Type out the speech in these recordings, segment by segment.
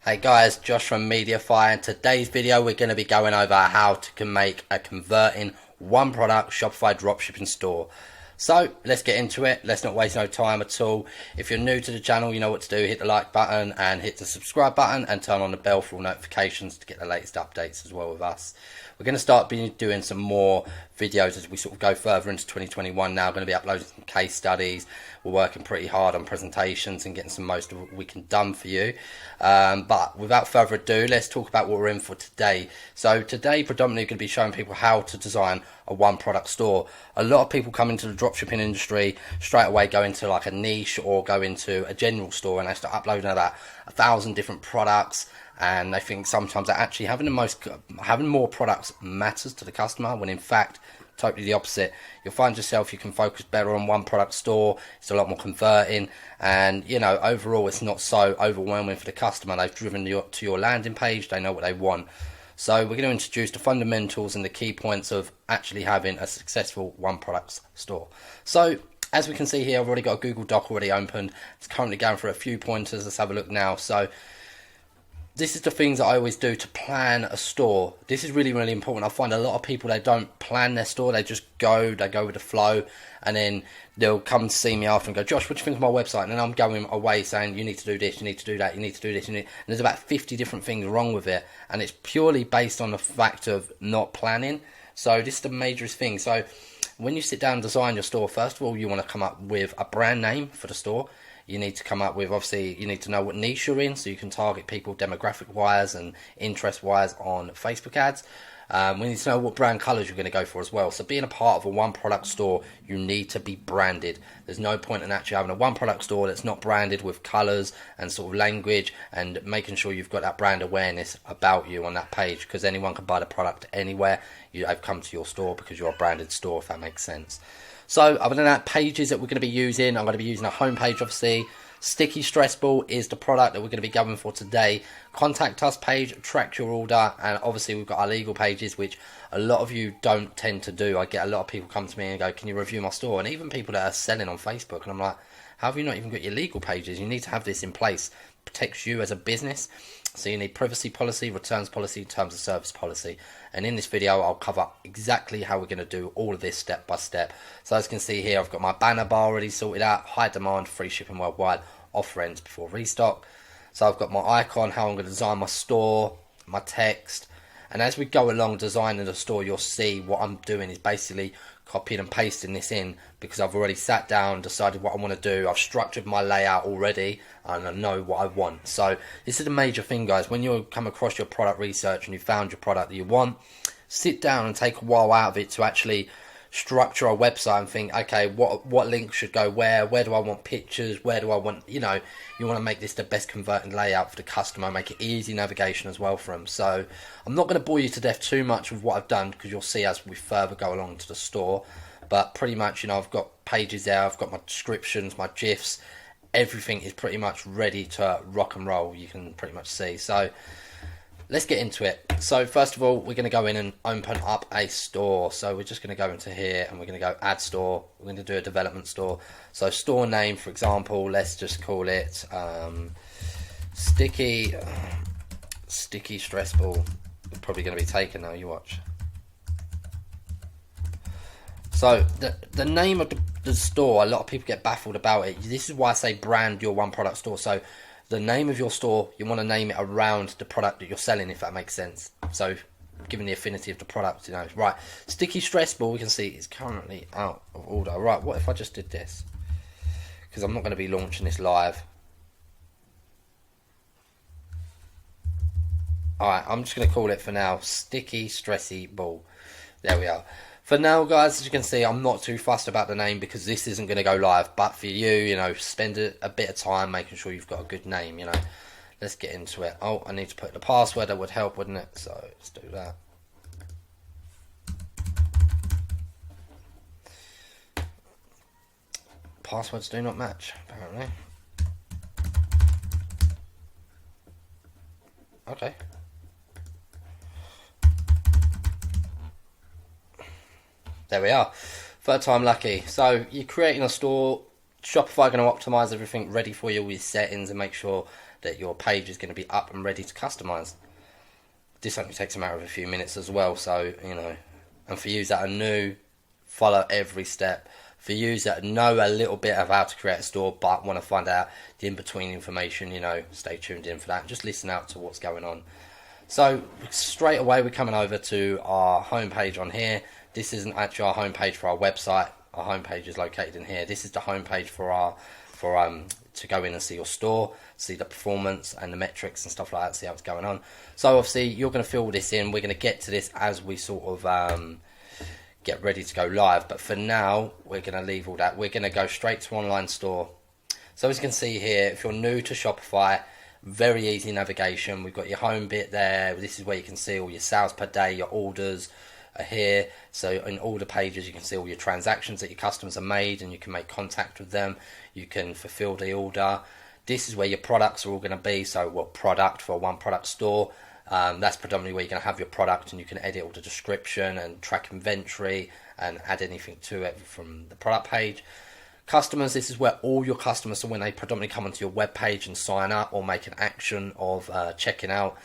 Hey guys, Josh from Mediafire. In today's video we're going to be going over how to make a converting one product Shopify dropshipping store. So let's get into it. Let's not waste no time at all. If you're new to the channel, you know what to do. Hit the like button and hit the subscribe button and turn on the bell for all notifications to get the latest updates as well with us. We're going to start doing some more videos as we sort of go further into 2021 now. Going to be uploading some case studies. We're working pretty hard on presentations and getting some most of what we can done for you. But without further ado, let's talk about what we're in for today. So today predominantly going to be showing people how to design a one product store. A lot of people come into the dropshipping industry straight away, go into like a niche or go into a general store and they start uploading about 1,000 different products. And they think sometimes that actually having more products matters to the customer, when in fact totally the opposite. You'll find yourself you can focus better on one product store. It's a lot more converting, and you know, overall it's not so overwhelming for the customer. They've driven to your landing page, they know what they want. So we're going to introduce the fundamentals and the key points of actually having a successful one product store. So as we can see here, I've already got a Google Doc already opened. It's currently going for a few pointers. Let's have a look now. So this is the things that I always do to plan a store. This is really, really important. I find a lot of people, they don't plan their store. They just go with the flow, and then they'll come see me after and go, Josh, what do you think of my website? And then I'm going away saying, you need to do this, you need to do that, you need to do this. And there's about 50 different things wrong with it. And it's purely based on the fact of not planning. So this is the majorest thing. So when you sit down and design your store, first of all, you want to come up with a brand name for the store. You need to come up with, obviously, you need to know what niche you're in so you can target people demographic-wise and interest-wise on Facebook ads. We need to know what brand colours you're going to go for as well. So being a part of a one-product store, you need to be branded. There's no point in actually having a one-product store that's not branded with colours and sort of language, and making sure you've got that brand awareness about you on that page, because anyone can buy the product anywhere. They've come to your store because you're a branded store, if that makes sense. So other than that, pages that we're going to be using, I'm going to be using a home page, obviously. Sticky Stress Ball is the product that we're going to be going for today. Contact us page, track your order, and obviously we've got our legal pages, which a lot of you don't tend to do. I get a lot of people come to me and go, can you review my store? And even people that are selling on Facebook, and I'm like, how have you not even got your legal pages? You need to have this in place. It protects you as a business. So you need privacy policy, returns policy, terms of service policy. And in this video, I'll cover exactly how we're going to do all of this step by step. So as you can see here, I've got my banner bar already sorted out. High demand, free shipping worldwide, offer ends before restock. So I've got my icon, how I'm going to design my store, my text. And as we go along designing the store, you'll see what I'm doing is basically copying and pasting this in, because I've already sat down, decided what I want to do. I've structured my layout already, and I know what I want. So this is the major thing, guys. When you come across your product research and you found your product that you want, sit down and take a while out of it to actually structure a website and think, okay, what links should go where do I want pictures, where do I want, you know, you want to make this the best converting layout for the customer, make it easy navigation as well for them. So I'm not going to bore you to death too much with what I've done, because you'll see as we further go along to the store. But pretty much, you know, I've got pages there, I've got my descriptions, my GIFs, everything is pretty much ready to rock and roll, you can pretty much see. So let's get into it. So first of all, we're going to go in and open up a store. So we're just going to go into here and we're going to go add store. We're going to do a development store. So store name, for example, let's just call it Sticky Stress Ball. We're probably going to be taken now, you watch. So the name of the store, a lot of people get baffled about it. This is why I say brand your one product store. So the name of your store, you want to name it around the product that you're selling, if that makes sense. So given the affinity of the product, you know. Right, Sticky Stress Ball, we can see is currently out of order. Right, what if I just did this? Because I'm not going to be launching this live. Alright, I'm just going to call it for now Sticky Stressy Ball. There we are. For now, guys, as you can see, I'm not too fussed about the name because this isn't going to go live. But for you, you know, spend a bit of time making sure you've got a good name, you know. Let's get into it. Oh, I need to put the password. That would help, wouldn't it? So let's do that. Passwords do not match, apparently. Okay. There we are. Third time lucky. So you're creating a store. Shopify going to optimize everything ready for you with settings and make sure that your page is going to be up and ready to customize. This only takes a matter of a few minutes as well, so you know. And for you that are new, follow every step. For you that know a little bit of how to create a store but want to find out the in-between information, you know, stay tuned in for that. Just listen out to what's going on. So straight away we're coming over to our homepage on here. This isn't actually our homepage for our website. Our homepage is located in here. This is the homepage for to go in and see your store, see the performance and the metrics and stuff like that, see how it's going on. So obviously you're going to fill this in. We're going to get to this as we sort of get ready to go live, but for now we're going to leave all that. We're going to go straight to online store. So as you can see here, if you're new to Shopify, very easy navigation. We've got your home bit there. This is where you can see all your sales per day, your orders are here. So in order pages you can see all your transactions that your customers have made, and you can make contact with them, you can fulfill the order. This is where your products are all going to be. So what product for a one product store, that's predominantly where you're going to have your product, and you can edit all the description and track inventory and add anything to it from the product page. Customers, this is where all your customers, so when they predominantly come onto your web page and sign up or make an action of checking out,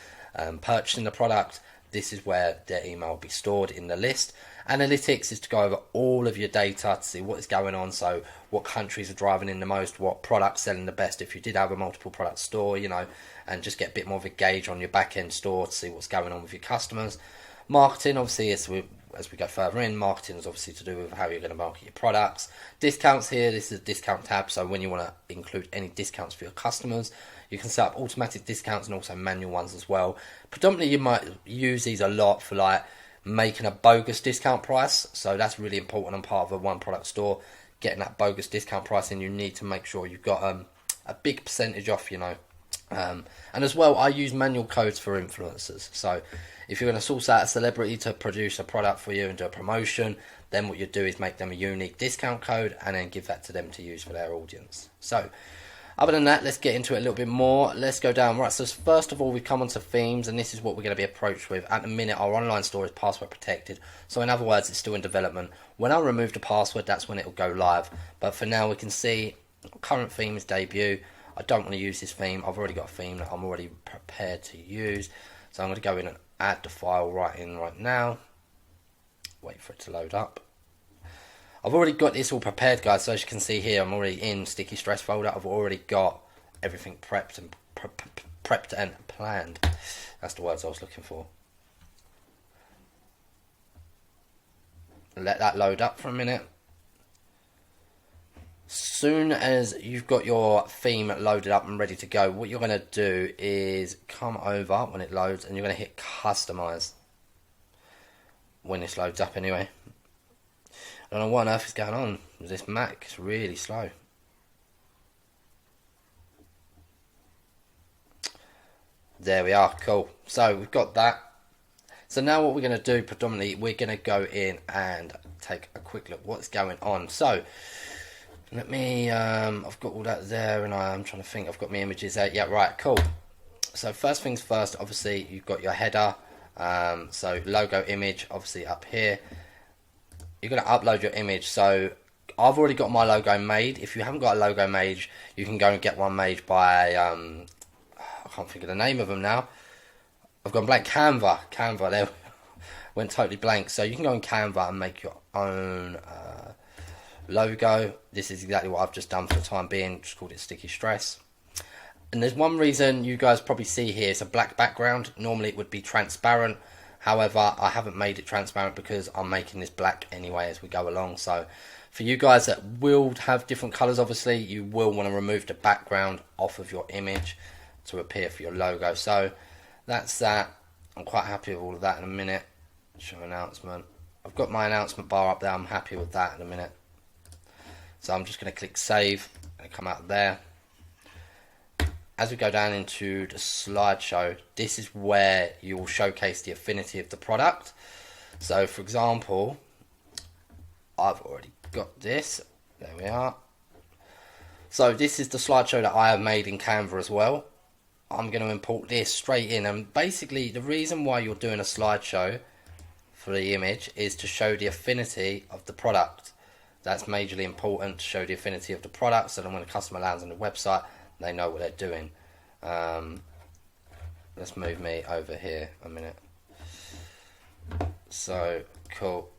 purchasing the product, this is where their email will be stored in the list. Analytics is to go over all of your data to see what is going on, so what countries are driving in the most, what products selling the best if you did have a multiple product store, you know, and just get a bit more of a gauge on your back end store to see what's going on with your customers. Marketing, obviously, as we go further in, marketing is obviously to do with how you're going to market your products. Discounts here, this is a discount tab, so when you want to include any discounts for your customers, you can set up automatic discounts and also manual ones as well. Predominantly you might use these a lot for like making a bogus discount price, so that's really important on part of a one product store. Getting that bogus discount price in, you need to make sure you've got a big percentage off, you know. And as well, I use manual codes for influencers. So if you're going to source out a celebrity to produce a product for you and do a promotion, then what you do is make them a unique discount code and then give that to them to use for their audience. So other than that, let's get into it a little bit more. Let's go down. Right, so first of all, we come onto themes, and this is what we're going to be approached with. At the minute, our online store is password protected. So in other words, it's still in development. When I remove the password, that's when it will go live. But for now, we can see current theme is debut. I don't want to use this theme. I've already got a theme that I'm already prepared to use. So I'm going to go in and add the file right now. Wait for it to load up. I've already got this all prepared, guys. So as you can see here, I'm already in Sticky Stress folder. I've already got everything prepped and planned. That's the words I was looking for. Let that load up for a minute. Soon as you've got your theme loaded up and ready to go, what you're going to do is come over when it loads, and you're going to hit customize when this loads up anyway. I don't know what on earth is going on with this Mac. It's really slow. There we are. Cool. So we've got that. So now what we're going to do predominantly, we're going to go in and take a quick look what's going on. So let me, I've got all that there, and I'm trying to think, I've got my images there. Yeah, right, cool. So first things first, obviously you've got your header, so logo image, obviously up here. You're going to upload your image. So I've already got my logo made. If you haven't got a logo made, you can go and get one made by, I can't think of the name of them now. I've gone blank. Canva, there, went totally blank. So you can go on Canva and make your own logo. This is exactly what I've just done for the time being, just called it Sticky Stress. And there's one reason you guys probably see here, it's a black background. Normally it would be transparent. However, I haven't made it transparent because I'm making this black anyway as we go along. So for you guys that will have different colors, obviously you will want to remove the background off of your image to appear for your logo. So that's that. I'm quite happy with all of that in a minute. Show announcement. I've got my announcement bar up there. I'm happy with that in a minute. So I'm just going to click save and come out there. As we go down into the slideshow, this is where you will showcase the affinity of the product. So for example, I've already got this. There we are. So this is the slideshow that I have made in Canva as well. I'm going to import this straight in, and basically the reason why you're doing a slideshow for the image is to show the affinity of the product. That's majorly important, to show the affinity of the product, so that when a customer lands on the website, they know what they're doing. Let's move me over here a minute. So cool.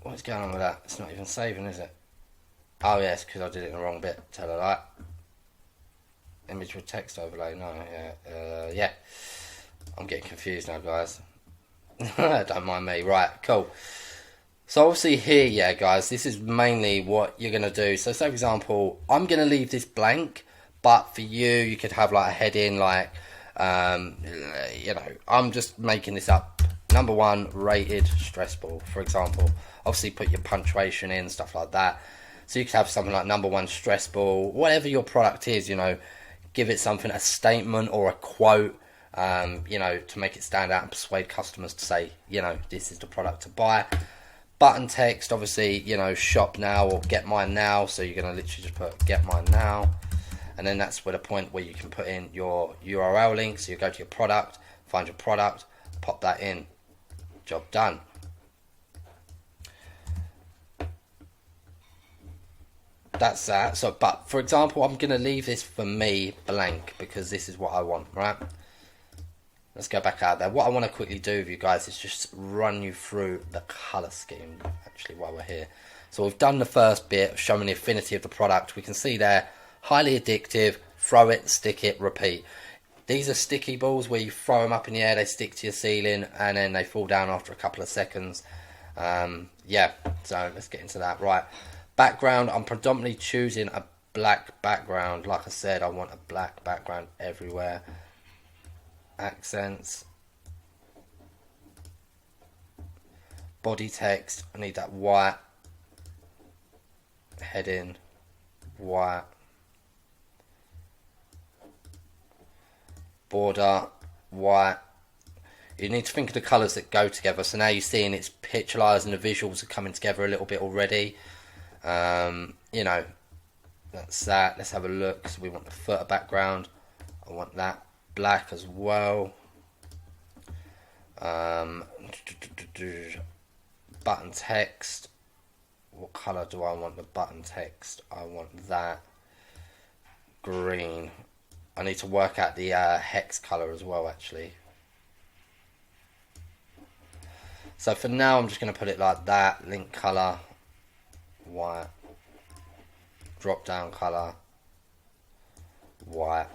What's going on with that? It's not even saving, is it? Oh yes, because I did it in the wrong bit. Tell her that. Image with text overlay. No, yeah, yeah. I'm getting confused now, guys. Don't mind me. Right, cool. So obviously here, yeah, guys, this is mainly what you're going to do. So say, for example, I'm going to leave this blank, but for you, you could have like a heading like, you know, I'm just making this up. Number 1, rated stressful, for example. Obviously put your punctuation in, stuff like that. So you could have something like number 1 stressful, whatever your product is, you know, give it something, a statement or a quote, you know, to make it stand out and persuade customers to say, you know, this is the product to buy. Button text, obviously, you know, shop now or get mine now. So you're going to literally just put get mine now. And then that's where the point where you can put in your URL link. So you go to your product, find your product, pop that in. Job done. That's that. So, but for example, I'm going to leave this for me blank because this is what I want, right? Let's go back out there. What I want to quickly do with you guys is just run you through the color scheme, actually, while we're here. So we've done the first bit, showing the affinity of the product. We can see there, highly addictive, throw it, stick it, repeat. These are sticky balls where you throw them up in the air, they stick to your ceiling, and then they fall down after a couple of seconds. Yeah, so let's get into that. Right, background, I'm predominantly choosing a black background. Like I said, I want a black background everywhere. Accents, body text, I need that white, heading, white, border, white. You need to think of the colours that go together. So now you're seeing it's picturized and the visuals are coming together a little bit already. You know, that's that. Let's have a look. So we want the footer background. I want that black as well. Button text, what colour do I want the button text? I want that green. I need to work out the hex colour as well, actually. So for now I'm just going to put it like that. Link colour, white. Drop down colour, white.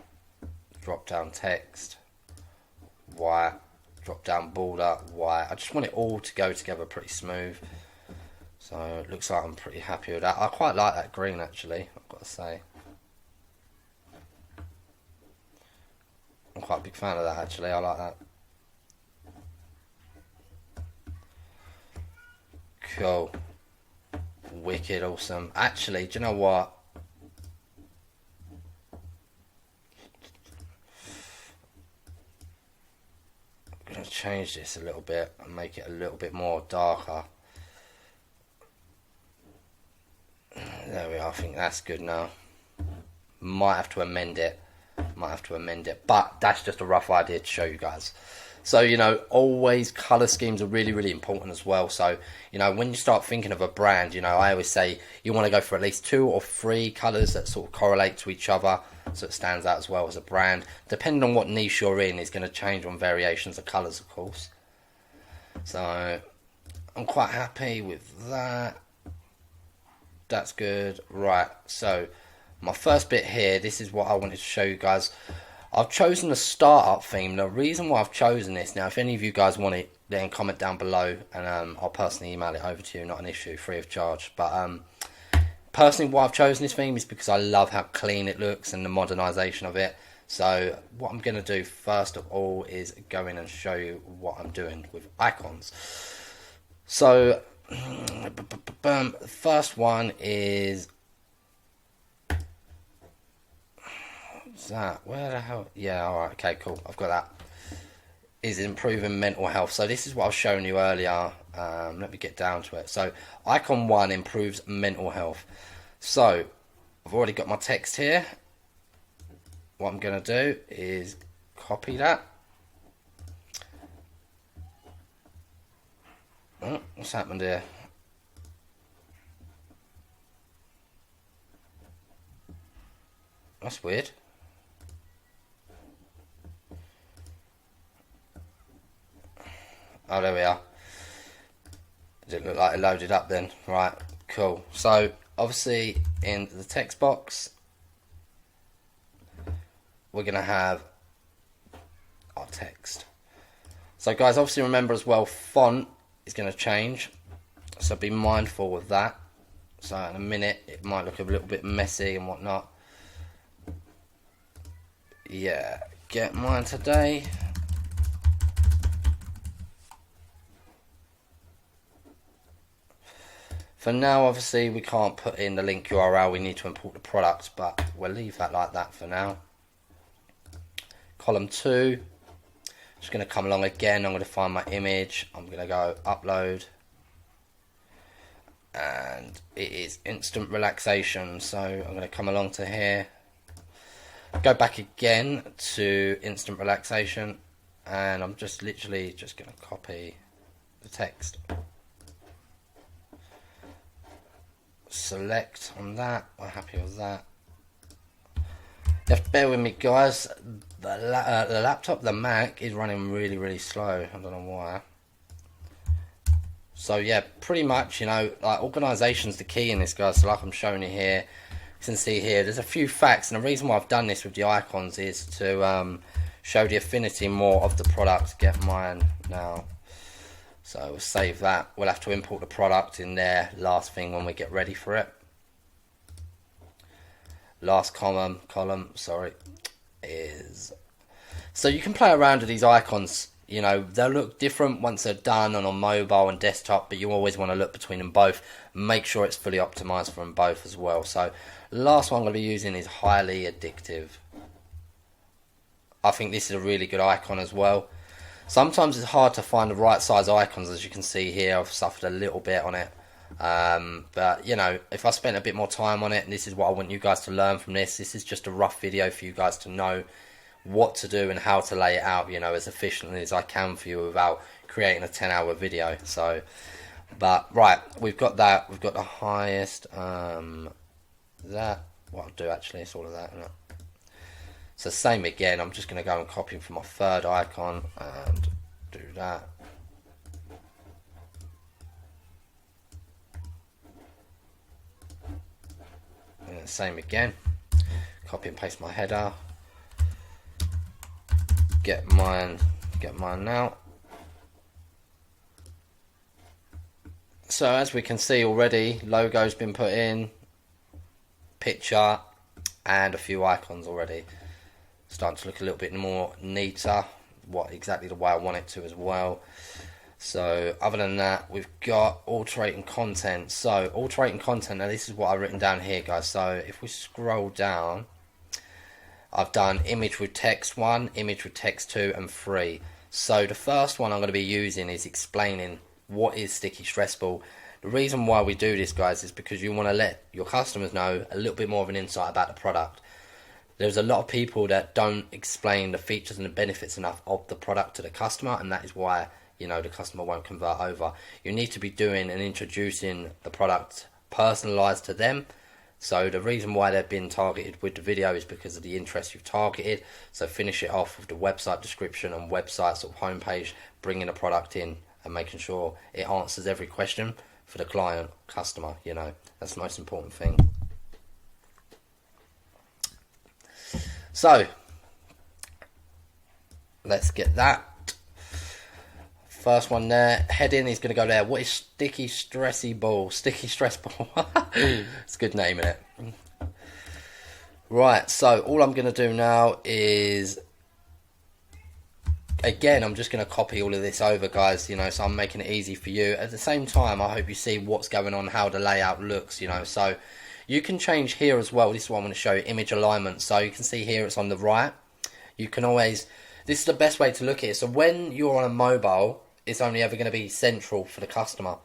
Drop down text, white. Drop down border, white. I just want it all to go together pretty smooth. So it looks like I'm pretty happy with that. I quite like that green, actually, I've got to say. I'm quite a big fan of that, actually. I like that. Cool. Wicked awesome. Actually, do you know what? I'm going to change this a little bit and make it a little bit more darker. There we are. I think that's good now. Might have to amend it. But that's just a rough idea to show you guys. So, you know, always colour schemes are really, really important as well. So, you know, when you start thinking of a brand, you know, I always say you want to go for at least 2 or 3 colours that sort of correlate to each other, so it stands out as well as a brand. Depending on what niche you're in is going to change on variations of colours, of course. So, I'm quite happy with that. That's good. Right, so my first bit here, this is what I wanted to show you guys. I've chosen a startup theme. The reason why I've chosen this, now if any of you guys want it, then comment down below and I'll personally email it over to you, not an issue, free of charge. But personally why I've chosen this theme is because I love how clean it looks and the modernisation of it. So what I'm going to do first of all is go in and show you what I'm doing with icons. So the first one is that, where the hell, yeah, alright, okay, cool, I've got that, is improving mental health. So this is what I was showing you earlier. Let me get down to it. So icon 1 improves mental health. So I've already got my text here. What I'm going to do is copy that. Oh, what's happened here? That's weird. Oh, there we are. Does it look like it loaded up then? Right, cool. So, obviously, in the text box, we're going to have our text. So, guys, obviously remember as well, font is going to change. So, be mindful of that. So, in a minute, it might look a little bit messy and whatnot. Yeah, get mine today. For now, obviously, we can't put in the link URL. We need to import the product, but we'll leave that like that for now. Column 2. Just going to come along again. I'm going to find my image. I'm going to go upload. And it is instant relaxation. So I'm going to come along to here. Go back again to instant relaxation. And I'm just literally just going to copy the text. Select on that. I'm happy with that. You have to bear with me, guys. The laptop, the Mac, is running really slow. I don't know why. So yeah, pretty much, you know, like organisation's the key in this, guys. So like I'm showing you here, you can see here, there's a few facts, and the reason why I've done this with the icons is to show the affinity more of the product. Get mine now. So we'll save that. We'll have to import the product in there last thing when we get ready for it. Last column, is... So you can play around with these icons. You know, they'll look different once they're done on mobile and desktop, but you always want to look between them both. Make sure it's fully optimized for them both as well. So last one I'm going to be using is highly addictive. I think this is a really good icon as well. Sometimes it's hard to find the right size icons, as you can see here. I've suffered a little bit on it. But, you know, if I spent a bit more time on it, and this is what I want you guys to learn from this. This is just a rough video for you guys to know what to do and how to lay it out, you know, as efficiently as I can for you without creating a 10-hour video. So, but, right, we've got that. We've got the highest, that. What I'll do, actually, it's all of that, isn't it? So same again, I'm just going to go and copy from my third icon and do that. And same again, copy and paste my header. Get mine now. So as we can see already, logo's been put in, picture, and a few icons already. Starting to look a little bit more neater, exactly the way I want it to as well. So other than that, we've got alterating content. So alterating content, now this is what I've written down here, guys. So if we scroll down, I've done image with text 1, image with text 2 and 3. So the first one I'm going to be using is explaining what is sticky stressful. The reason why we do this, guys, is because you want to let your customers know a little bit more of an insight about the product. There's a lot of people that don't explain the features and the benefits enough of the product to the customer, and that is why, you know, the customer won't convert over. You need to be doing and introducing the product personalized to them. So the reason why they've been targeted with the video is because of the interest you've targeted. So finish it off with the website description and website sort of homepage, bringing the product in and making sure it answers every question for the client, customer, you know. That's the most important thing. So, let's get that. First one there. Heading is going to go there. What is sticky stressy ball? Sticky stress ball. It's a good name, isn't it? Right, so all I'm going to do now is, again, I'm just going to copy all of this over, guys, you know, so I'm making it easy for you. At the same time, I hope you see what's going on, how the layout looks, you know, so you can change here as well. This is what I'm going to show you, image alignment. So you can see here it's on the right. You can always, this is the best way to look at it. So when you're on a mobile, it's only ever going to be central for the customer.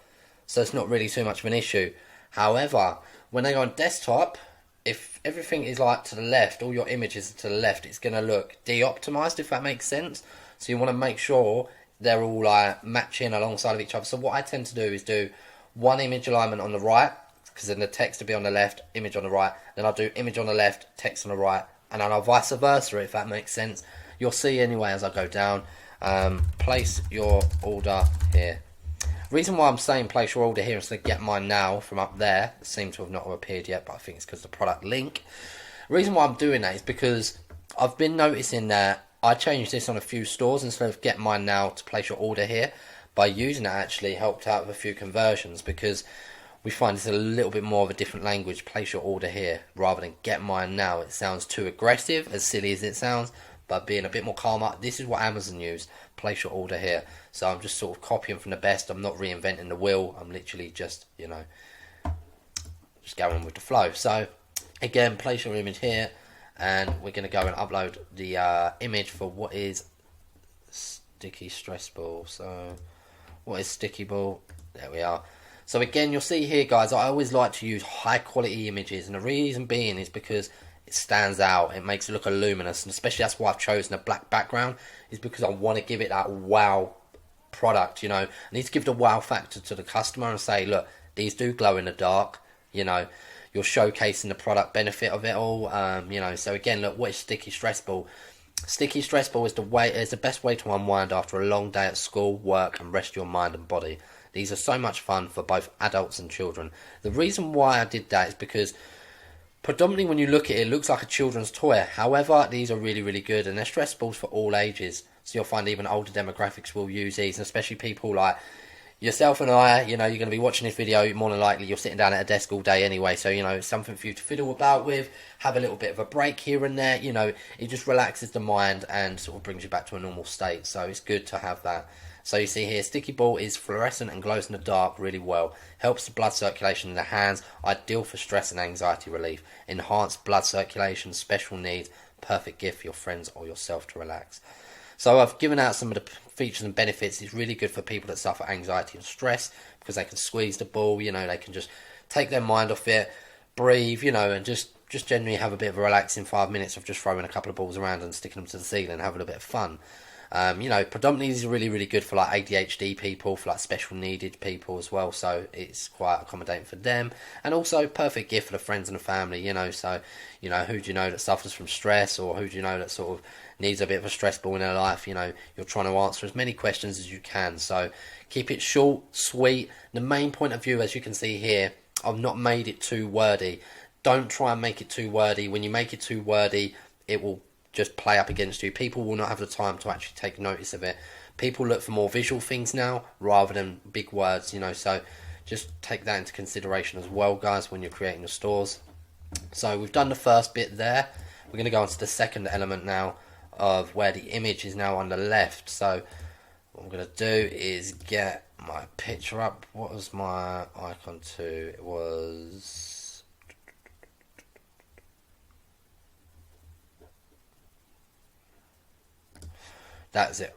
So it's not really too much of an issue. However, when they go on desktop, if everything is like to the left, all your images are to the left, it's going to look de-optimized, if that makes sense. So you want to make sure they're all matching alongside of each other. So what I tend to do is do one image alignment on the right, because then the text will be on the left, image on the right. Then I'll do image on the left, text on the right, and then I'll vice versa, if that makes sense. You'll see anyway as I go down. Place your order here. Reason why I'm saying place your order here instead of get mine now from up there, it seems to have not appeared yet, but I think it's because of the product link. The reason why I'm doing that is because I've been noticing that I changed this on a few stores instead of get mine now to place your order here. By using it, actually helped out with a few conversions, because we find it's a little bit more of a different language, place your order here, rather than get mine now. It sounds too aggressive, as silly as it sounds, but being a bit more calmer. This is what Amazon use, place your order here. So I'm just sort of copying from the best. I'm not reinventing the wheel. I'm literally just, just going with the flow. So again, place your image here, and we're going to go and upload the image for what is sticky stress ball. So what is sticky ball? There we are. So again, you'll see here, guys, I always like to use high quality images, and the reason being is because it stands out. It makes it look luminous, and especially that's why I've chosen a black background, is because I want to give it that wow product. I need to give the wow factor to the customer and say, look, these do glow in the dark. You're showcasing the product benefit of it all. So again, look, what is sticky stress ball? Sticky stress ball is the best way to unwind after a long day at school, work, and rest your mind and body. These are so much fun for both adults and children. The reason why I did that is because predominantly when you look at it, it looks like a children's toy. However, these are really, really good, and they're stress balls for all ages. So you'll find even older demographics will use these, and especially people like yourself and I, you're going to be watching this video, more than likely you're sitting down at a desk all day anyway, so it's something for you to fiddle about with, have a little bit of a break here and there. It just relaxes the mind and sort of brings you back to a normal state, so it's good to have that. So you see here, sticky ball is fluorescent and glows in the dark really well. Helps the blood circulation in the hands, ideal for stress and anxiety relief. Enhanced blood circulation, special needs, perfect gift for your friends or yourself to relax. So I've given out some of the features and benefits. It's really good for people that suffer anxiety and stress, because they can squeeze the ball, they can just take their mind off it, breathe, and just generally have a bit of a relaxing 5 minutes of just throwing a couple of balls around and sticking them to the ceiling and having a bit of fun. Predominantly these are really, really good for like ADHD people, for like special needed people as well, so it's quite accommodating for them, and also perfect gift for the friends and the family, so who do you know that suffers from stress, or who do you know that sort of needs a bit of a stress ball in their life. You're trying to answer as many questions as you can, so keep it short, sweet. The main point of view, as you can see here, I've not made it too wordy. Don't try and make it too wordy. When you make it too wordy, it will just play up against you. People will not have the time to actually take notice of it. People look for more visual things now rather than big words, so just take that into consideration as well, guys, when you're creating the stores. So we've done the first bit there. We're going to go on to the second element now, of where the image is now on the left. So what I'm going to do is get my picture up. What was my icon to? It was that's it.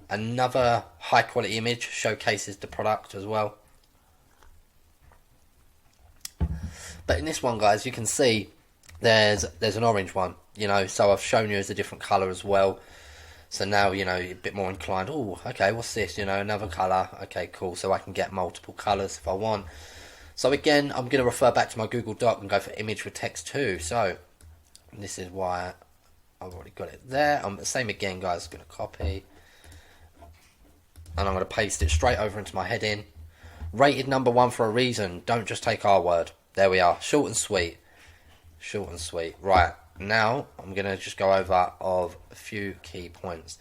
Another high quality image showcases the product as well. But in this one, guys, you can see there's an orange one, so I've shown you as a different colour as well. So now, you're a bit more inclined, oh, okay, what's this, another colour, okay, cool, so I can get multiple colours if I want. So again, I'm going to refer back to my Google Doc and go for image with text too. So this is why I've already got it there. Same again, guys, I'm going to copy, and I'm going to paste it straight over into my heading. Rated #1 for a reason, don't just take our word. There we are, short and sweet. Short and sweet. Right, now I'm going to just go over of a few key points.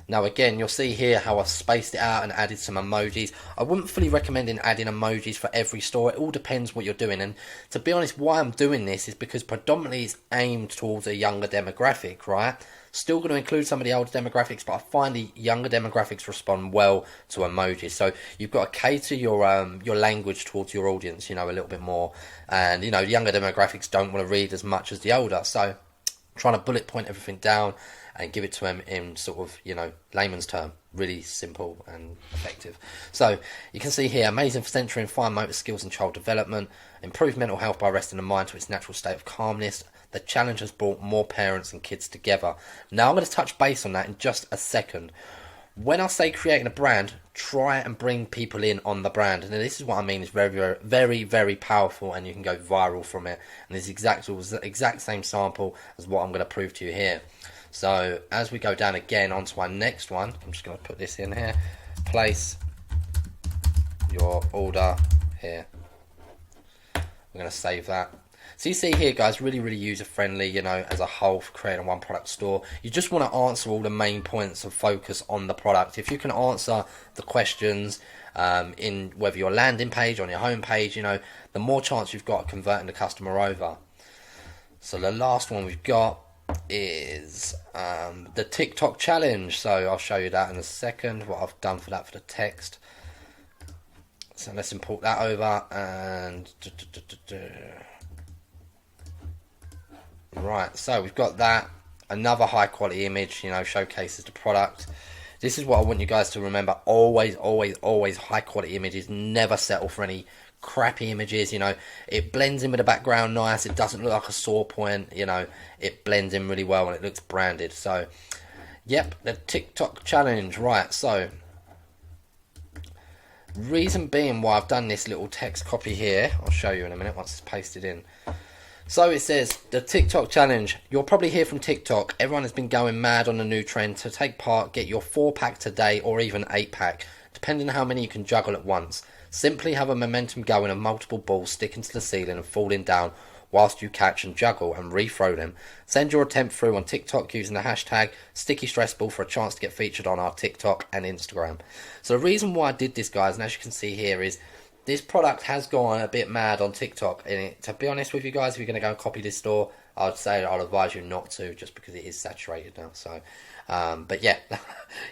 Now again, you'll see here how I've spaced it out and added some emojis. I wouldn't fully recommend adding emojis for every store. It all depends what you're doing. And to be honest, why I'm doing this is because predominantly it's aimed towards a younger demographic, right? Still going to include some of the older demographics, but I find the younger demographics respond well to emojis. So you've got to cater your language towards your audience, a little bit more. And, younger demographics don't want to read as much as the older. So trying to bullet point everything down and give it to them in sort of, layman's term. Really simple and effective. So you can see here, amazing for centering fine motor skills and child development, improve mental health by resting the mind to its natural state of calmness. The challenge has brought more parents and kids together. Now I'm going to touch base on that in just a second. When I say creating a brand, try and bring people in on the brand. And this is what I mean is very, very, very, very powerful, and you can go viral from it. And this is the exact same sample as what I'm going to prove to you here. So as we go down again onto our next one, I'm just going to put this in here. Place your order here. We're going to save that. So you see here, guys, really, really user-friendly, you know, as a whole for creating a one-product store. You just want to answer all the main points of focus on the product. If you can answer the questions in whether your landing page or on your home page, you know, the more chance you've got of converting the customer over. So the last one we've got is the TikTok challenge. So I'll show you that in a second, what I've done for that for the text. So let's import that over and right, so we've got that, another high quality image, you know, showcases the product. This is what I want you guys to remember. Always, always, always high quality images. Never settle for any crappy images, you know. It blends in with the background nice. It doesn't look like a sore point, you know. It blends in really well and it looks branded. So, yep, the TikTok challenge. Right, so reason being why I've done this little text copy here, I'll show you in a minute once it's pasted in. So it says, the TikTok challenge. You'll probably hear from TikTok. Everyone has been going mad on the new trend. To take part, get your 4-pack today or even 8-pack, depending on how many you can juggle at once. Simply have a momentum going of multiple balls sticking to the ceiling and falling down whilst you catch and juggle and re-throw them. Send your attempt through on TikTok using the hashtag StickyStressball for a chance to get featured on our TikTok and Instagram. So the reason why I did this, guys, and as you can see here, is this product has gone a bit mad on TikTok. And to be honest with you guys, if you're going to go and copy this store, I'd say I'd advise you not to, just because it is saturated now. So, but yeah,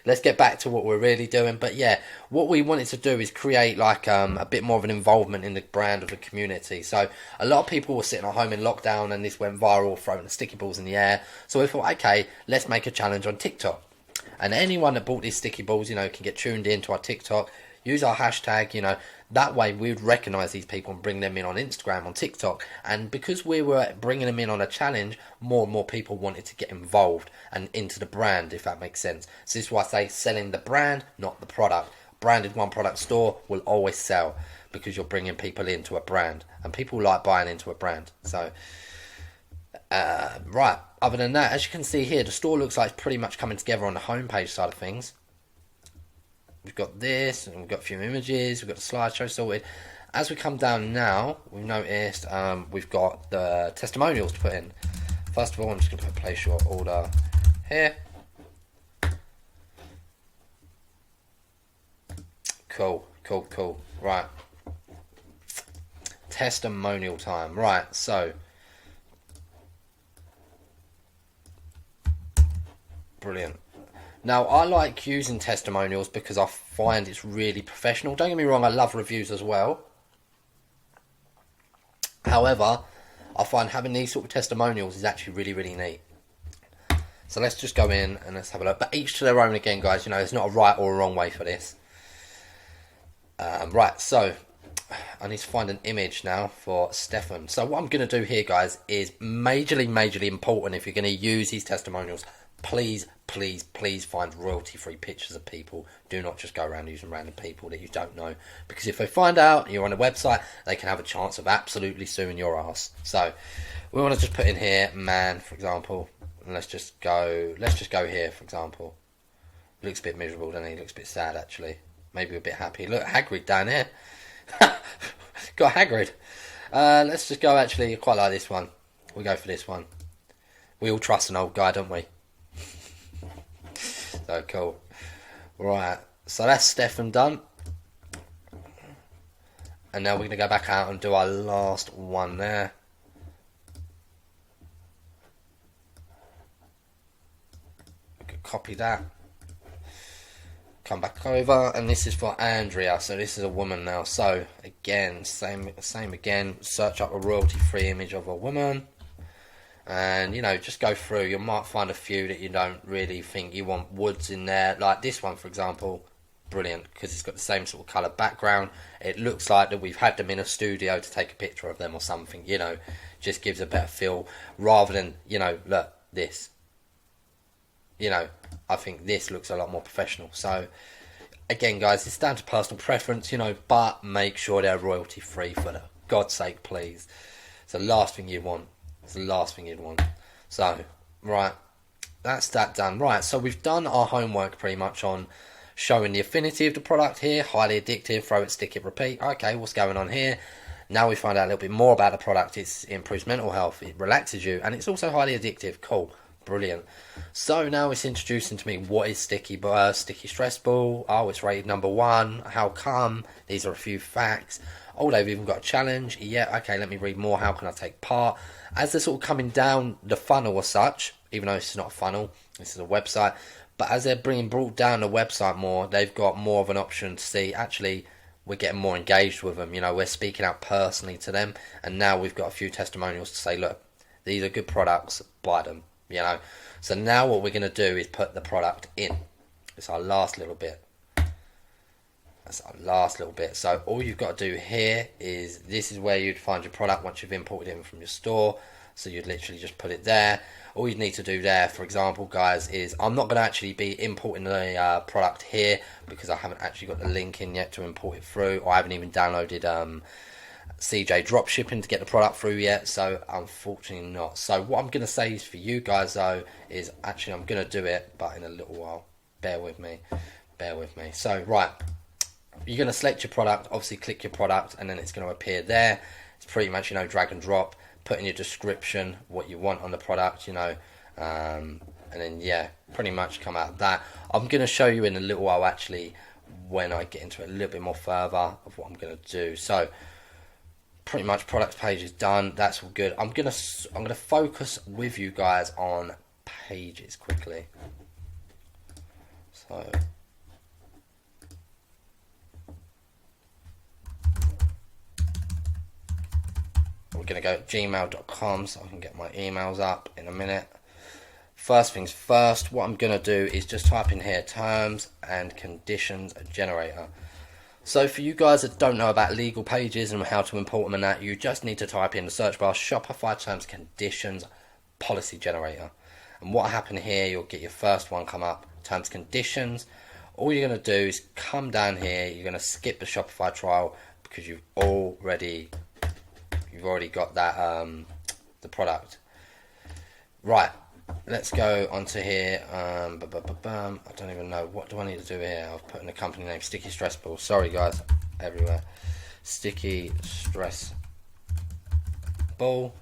let's get back to what we're really doing. But yeah, what we wanted to do is create like a bit more of an involvement in the brand of the community. So a lot of people were sitting at home in lockdown, and this went viral, throwing the sticky balls in the air. So we thought, okay, let's make a challenge on TikTok. And anyone that bought these sticky balls, you know, can get tuned into our TikTok. Use our hashtag, you know, that way we would recognise these people and bring them in on Instagram, on TikTok. And because we were bringing them in on a challenge, more and more people wanted to get involved and into the brand, if that makes sense. So this is why I say selling the brand, not the product. Branded one product store will always sell because you're bringing people into a brand. And people like buying into a brand. So, right, other than that, as you can see here, the store looks like it's pretty much coming together on the homepage side of things. We've got this, and we've got a few images, we've got the slideshow sorted. As we come down now, we've noticed we've got the testimonials to put in. First of all, I'm just going to put place your order here. Cool, cool, cool. Right. Testimonial time. Right, so. Brilliant. Now, I like using testimonials because I find it's really professional. Don't get me wrong, I love reviews as well. However, I find having these sort of testimonials is actually really, really neat. So let's just go in and let's have a look. But each to their own again, guys. You know, there's not a right or a wrong way for this. Right, so I need to find an image now for Stefan. So what I'm going to do here, guys, is majorly important if you're going to use these testimonials. Please, please, please find royalty-free pictures of people. Do not just go around using random people that you don't know. Because if they find out you're on a website, they can have a chance of absolutely suing your ass. So we want to just put in here, man, for example. And let's just go here, for example. Looks a bit miserable, doesn't he? Looks a bit sad, actually. Maybe a bit happy. Look, Hagrid down here. Got Hagrid. Let's just go, actually, I quite like this one. We'll go for this one. We all trust an old guy, don't we? So cool. Right, so that's Stefan done. And now we're going to go back out and do our last one there. We could copy that. Come back over, and this is for Andrea. So this is a woman now. So again, same again. Search up a royalty-free image of a woman. And, you know, just go through. You might find a few that you don't really think you want woods in there. Like this one, for example. Brilliant, because it's got the same sort of colour background. It looks like that we've had them in a studio to take a picture of them or something, you know. Just gives a better feel rather than, you know, look, this. you know, I think this looks a lot more professional. So again, guys, it's down to personal preference, you know, but make sure they're royalty free, for the God's sake, please. It's the last thing you want. It's the last thing you'd want. So, right, that's that done. Right, so we've done our homework pretty much on showing the affinity of the product here. Highly addictive, throw it, stick it, repeat. Okay, what's going on here? Now we find out a little bit more about the product. It improves mental health, it relaxes you, and it's also highly addictive. Cool. Brilliant. So now it's introducing to me what is sticky stress ball. Oh, it's rated #1. How come? These are a few facts. Oh, they've even got a challenge. Yeah, okay, let me read more. How can I take part? As they're sort of coming down the funnel as such, even though it's not a funnel, this is a website, but as they're brought down the website more, they've got more of an option to see, actually, we're getting more engaged with them. You know, we're speaking out personally to them, and now we've got a few testimonials to say, look, these are good products, buy them. You know, so now what we're going to do is put the product in. It's our last little bit. That's our last little bit. So all you've got to do here is, this is where you'd find your product once you've imported it in from your store. So you'd literally just put it there. All you need to do there, for example, guys, is I'm not going to actually be importing the product here because I haven't actually got the link in yet to import it through, or I haven't even downloaded CJ Dropshipping to get the product through yet, so unfortunately not. So what I'm going to say is, for you guys though, is actually I'm going to do it, but in a little while. Bear with me. So right, you're going to select your product, obviously click your product, and then it's going to appear there. It's pretty much, you know, drag and drop, put in your description what you want on the product, you know, and then yeah, pretty much come out of that. I'm going to show you in a little while actually, when I get into it a little bit more further, of what I'm going to do. So pretty much product page is done. That's all good. I'm gonna focus with you guys on pages quickly. So we're gonna go gmail.com so I can get my emails up in a minute. First things first, what I'm gonna do is just type in here terms and conditions generator. So for you guys that don't know about legal pages and how to import them and that, you just need to type in the search bar Shopify terms conditions policy generator. And what happened here, you'll get your first one come up, terms conditions. All you're going to do is come down here, you're going to skip the Shopify trial because you've already got that the product. Right, let's go onto here. I don't even know, what do I need to do here? I've put in the company name, Sticky Stress Ball. Sorry guys, everywhere. Sticky Stress Ball.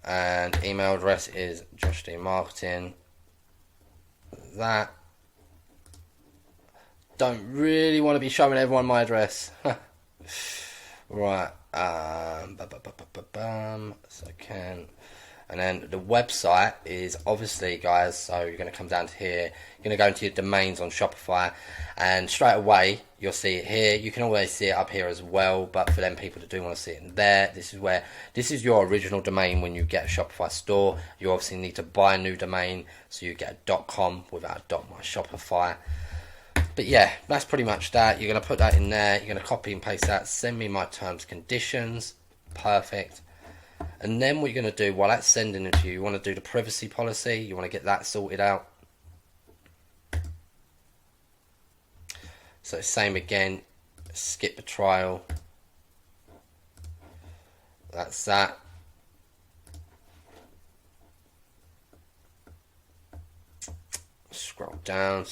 And email address is Josh D Marketing. That. Don't really want to be showing everyone my address. Right. So I can. And then the website is obviously, guys, so you're going to come down to here, you're going to go into your domains on Shopify, and straight away you'll see it here. You can always see it up here as well, but for them people that do want to see it in there, this is your original domain. When you get a Shopify store, you obviously need to buy a new domain, so you get a .com without a .my Shopify. But yeah, that's pretty much that. You're going to put that in there, you're going to copy and paste that, send me my terms conditions, perfect. And then what you're going to do while that's sending it to you, you want to do the privacy policy. You want to get that sorted out. So same again, skip the trial. That's that. Scroll down.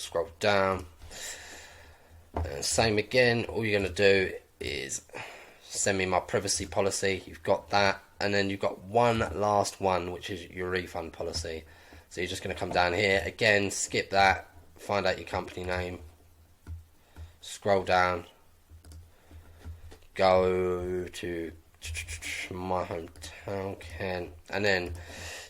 And same again, all you're going to do is send me my privacy policy. You've got that. And then you've got one last one, which is your refund policy. So you're just going to come down here again, skip that, find out your company name, scroll down, go to my hometown, Kent, and then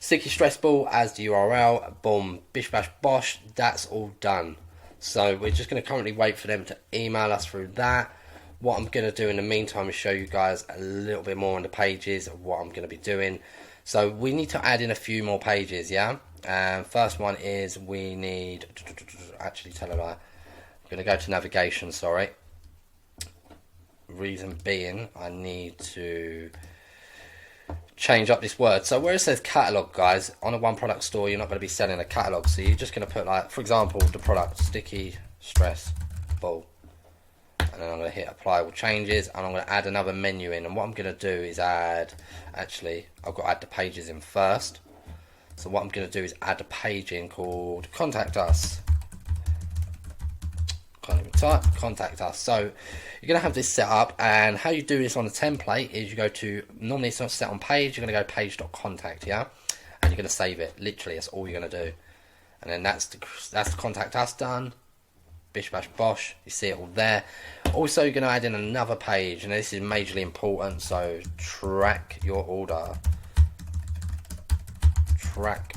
Sticky Stress Ball as the URL. Boom, bish bash bosh, that's all done. So we're just going to currently wait for them to email us through that. What I'm going to do in the meantime is show you guys a little bit more on the pages of what I'm going to be doing. So we need to add in a few more pages, yeah? First one is we need, actually tell a lie, I'm going to go to navigation, sorry. Reason being, I need to change up this word. So where it says catalog, guys, on a one product store, you're not going to be selling a catalog. So you're just going to put, like, for example, the product sticky stress ball. And then I'm going to hit apply all changes, and I'm going to add another menu in. And what I'm going to do is add, actually, I've got to add the pages in first. So what I'm going to do is add a page in called contact us. Can't even type, contact us. So you're going to have this set up, and how you do this on a template is you go to, normally it's not set on page, you're going to go page.contact, yeah? And you're going to save it. Literally, that's all you're going to do. And then that's the contact us done. Bish bash bosh, you see it all there. Also, you're going to add in another page, and this is majorly important, so track your order. Track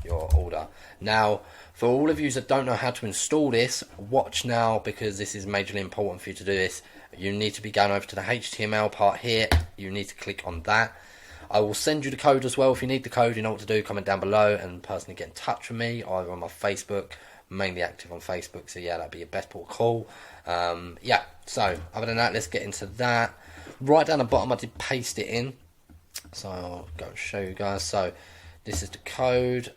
your order. Now, for all of you that don't know how to install this, watch now, because this is majorly important for you to do this. You need to be going over to the HTML part here. You need to click on that. I will send you the code as well. If you need the code, you know what to do. Comment down below and personally get in touch with me, either on my Facebook. Mainly active on Facebook, so yeah, that'd be your best port of call. Yeah, so other than that, let's get into that. Right down the bottom, I did paste it in, so I'll go and show you guys. So this is the code.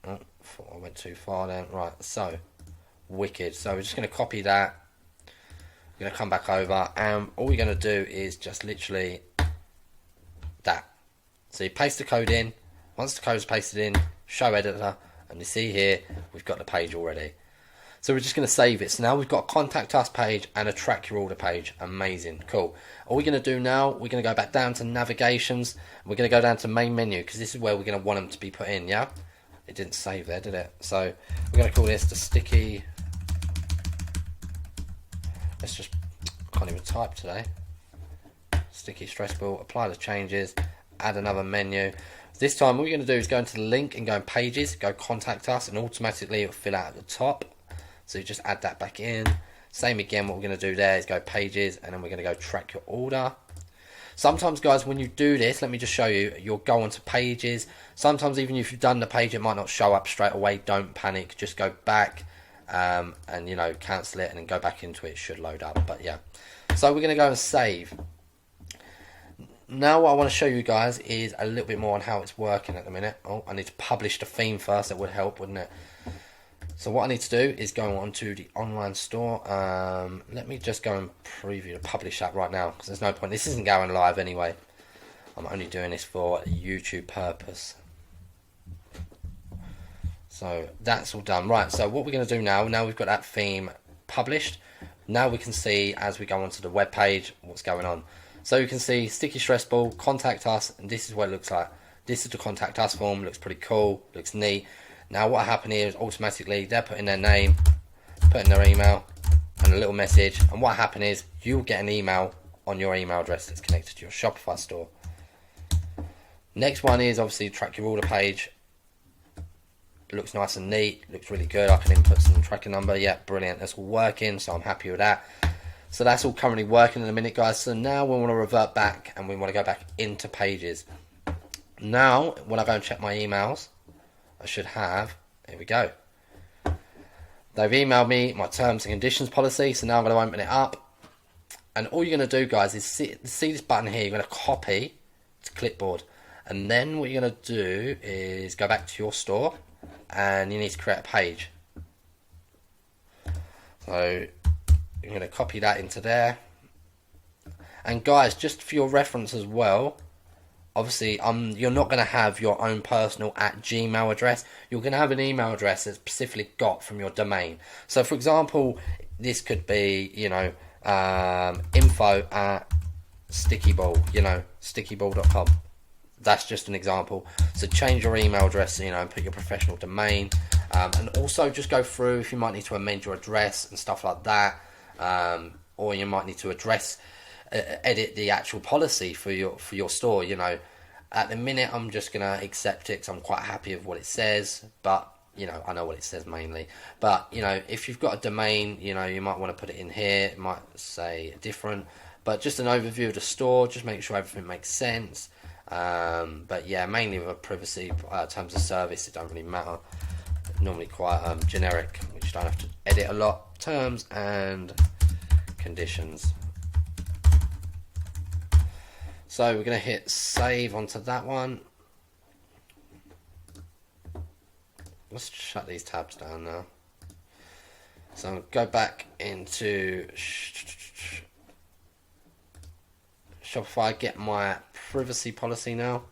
Oh, thought I went too far then. Right, so wicked. So we're just going to copy that. We're going to come back over, and all we're going to do is just literally that. So you paste the code in. Once the code is pasted in, show editor. And you see here, we've got the page already. So we're just going to save it. So now we've got a contact us page and a track your order page. Amazing, cool. All we're going to do now, we're going to go back down to navigations. We're going to go down to main menu, because this is where we're going to want them to be put in, yeah? It didn't save there, did it? So we're going to call this the sticky. Let's just, can't even type today. Sticky stress ball, apply the changes, add another menu. This time what we're going to do is go into the link and go in pages, go contact us, and automatically it will fill out at the top. So you just add that back in. Same again, what we're going to do there is go pages, and then we're going to go track your order. Sometimes, guys, when you do this, let me just show you, you'll go onto pages. Sometimes even if you've done the page, it might not show up straight away. Don't panic, just go back and, you know, cancel it and then go back into it. It should load up, but yeah. So we're going to go and save. Now what I want to show you guys is a little bit more on how it's working at the minute. Oh, I need to publish the theme first. That would help, wouldn't it? So what I need to do is go onto the online store. Let me just go and preview the publish app right now, because there's no point. This isn't going live anyway. I'm only doing this for a YouTube purpose. So that's all done. Right, so what we're going to do now we've got that theme published. Now we can see, as we go onto the web page, what's going on. So you can see sticky stress ball, contact us, and this is what it looks like. This is the contact us form. Looks pretty cool, looks neat. Now what happened here is automatically they're putting their name, putting their email, and a little message. And what happened is you'll get an email on your email address that's connected to your Shopify store. Next one is obviously track your order page. It looks nice and neat, looks really good. I can input some tracking number. Yeah, brilliant. That's all working, so I'm happy with that. So that's all currently working in a minute, guys. So now we want to revert back, and we want to go back into pages. Now, when I go and check my emails, I should have, here we go. They've emailed me my terms and conditions policy, so now I'm going to open it up. And all you're going to do, guys, is see this button here. You're going to copy to clipboard. And then what you're going to do is go back to your store, and you need to create a page. So you're going to copy that into there. And guys, just for your reference as well, obviously you're not going to have your own personal @Gmail address. You're going to have an email address that's specifically got from your domain. So for example, this could be, you know, info@stickyball, you know, stickyball.com. That's just an example. So change your email address, you know, and put your professional domain. And also just go through if you might need to amend your address and stuff like that. Or you might need to edit the actual policy for your store. You know, at the minute I'm just gonna accept it because I'm quite happy with what it says. But you know, I know what it says mainly. But you know, if you've got a domain, you know, you might want to put it in here. It might say different, but just an overview of the store. Just make sure everything makes sense. But yeah, mainly with a privacy terms of service, it don't really matter. Normally quite generic, which you don't have to edit a lot. Terms and conditions. So we're going to hit save onto that one. Let's shut these tabs down now. So I'll go back into Shopify, get my privacy policy now.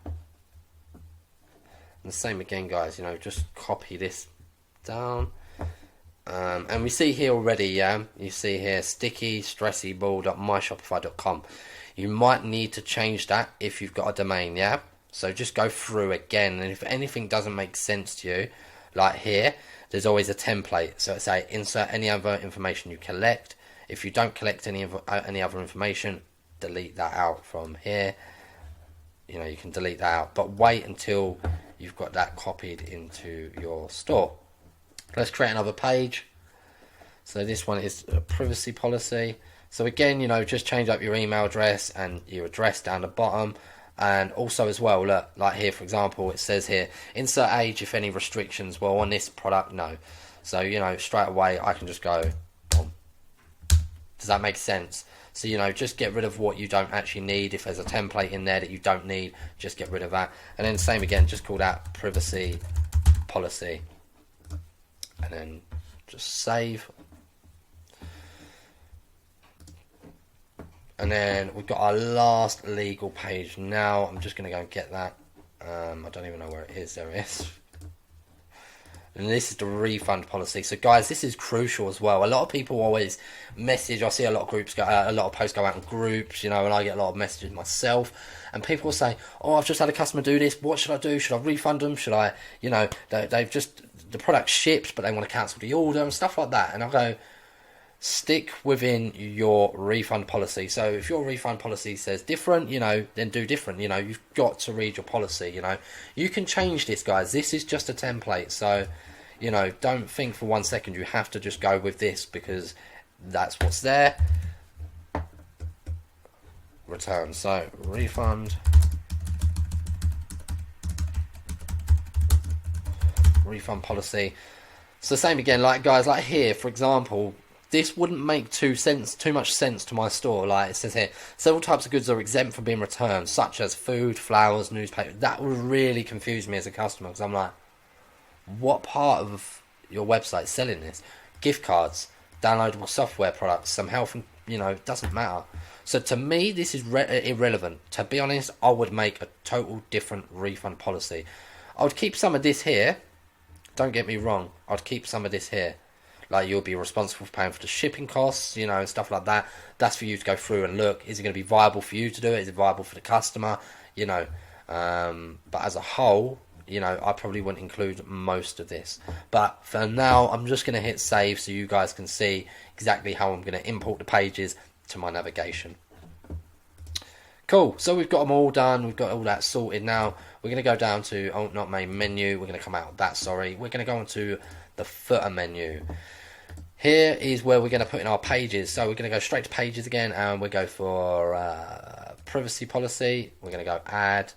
And the same again, guys, you know, just copy this down. And we see here already, yeah, you see here, sticky.stressyball.myshopify.com. You might need to change that if you've got a domain, yeah? So just go through again, and if anything doesn't make sense to you, like here, there's always a template. So it's say insert any other information you collect. If you don't collect any other information, delete that out from here. You know, you can delete that out, but wait until you've got that copied into your store. Let's create another page. So this one is a privacy policy. So again, you know, just change up your email address and your address down the bottom. And also as well, look, like here, for example, it says here, insert age if any restrictions. Well, on this product, no. So, you know, straight away, I can just go, boom. Does that make sense? So, you know, just get rid of what you don't actually need. If there's a template in there that you don't need, just get rid of that. And then same again, just call that privacy policy. And then just save. And then we've got our last legal page now. I'm just going to go and get that. I don't even know where it is. There it is. And this is the refund policy. So guys, this is crucial as well. A lot of people always message. I see a lot of groups a lot of posts go out in groups, you know, and I get a lot of messages myself. And people will say, "Oh, I've just had a customer do this. What should I do? Should I refund them? Should I, you know, they've just the product shipped, but they want to cancel the order and stuff like that." And I go, stick within your refund policy. So if your refund policy says different, you know, then do different. You know, you've got to read your policy. You know, you can change this, guys. This is just a template. So, you know, don't think for 1 second you have to just go with this because that's what's there. Return. So refund policy. So same again, like guys, like here, for example, this wouldn't make too much sense to my store. Like it says here, several types of goods are exempt from being returned, such as food, flowers, newspaper. That would really confuse me as a customer because I'm like, what part of your website is selling this? Gift cards, downloadable software products, some health, and you know, it doesn't matter. So to me, this is irrelevant. To be honest, I would make a total different refund policy. I would keep some of this here. Don't get me wrong. I'd keep some of this here. Like you'll be responsible for paying for the shipping costs, you know, and stuff like that. That's for you to go through and look. Is it going to be viable for you to do it? Is it viable for the customer? You know, but as a whole, you know, I probably wouldn't include most of this. But for now, I'm just going to hit save so you guys can see exactly how I'm going to import the pages to my navigation. Cool, so we've got them all done, we've got all that sorted now. We're going to go down to, oh, not main menu, we're going to come out of that, sorry. We're going to go into the footer menu. Here is where we're going to put in our pages. So we're going to go straight to pages again, and we'll go for privacy policy. We're going to go add,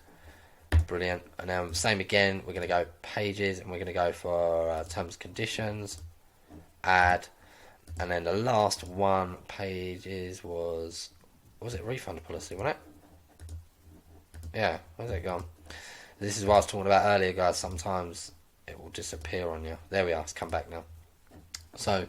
brilliant. And then same again, we're going to go pages, and we're going to go for terms and conditions, add. And then the last one, pages, was it refund policy, wasn't it? Yeah, where's it gone? This is what I was talking about earlier, guys. Sometimes it will disappear on you. There we are, it's come back now. So,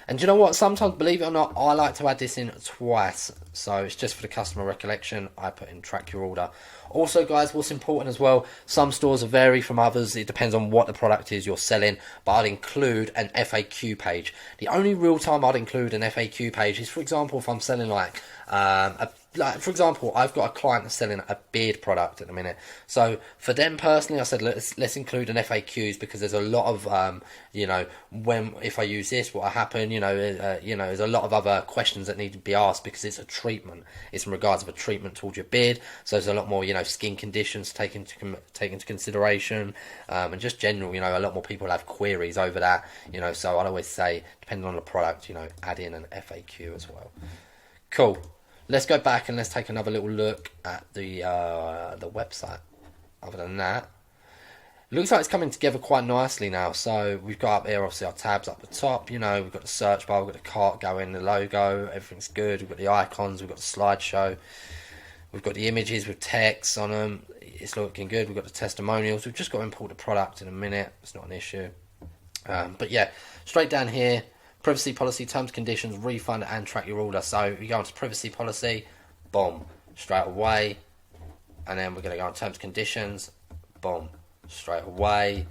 and do you know what? Sometimes, believe it or not, I like to add this in twice. So it's just for the customer recollection. I put in track your order. Also, guys, what's important as well, some stores vary from others. It depends on what the product is you're selling, but I'd include an FAQ page. The only real time I'd include an FAQ page is, for example, if I'm selling like for example, I've got a client that's selling a beard product at the minute. So for them personally, I said let's include an FAQs because there's a lot of you know, if I use this, what will happen? You know, there's a lot of other questions that need to be asked because it's a treatment. It's in regards of a treatment towards your beard. So there's a lot more, you know, skin conditions take into consideration, and just general, you know, a lot more people have queries over that. You know, so I'd always say, depending on the product, you know, add in an FAQ as well. Cool. Let's go back and let's take another little look at the website. Other than that, it looks like it's coming together quite nicely now. So we've got up here, obviously, our tabs up the top. You know, we've got the search bar, we've got the cart going, the logo, everything's good. We've got the icons, we've got the slideshow. We've got the images with text on them. It's looking good. We've got the testimonials. We've just got to import the product in a minute. It's not an issue. But yeah, straight down here, privacy policy, terms, conditions, refund, and track your order. So you go into privacy policy, boom, straight away. And then we're going to go on terms, conditions, boom, straight away.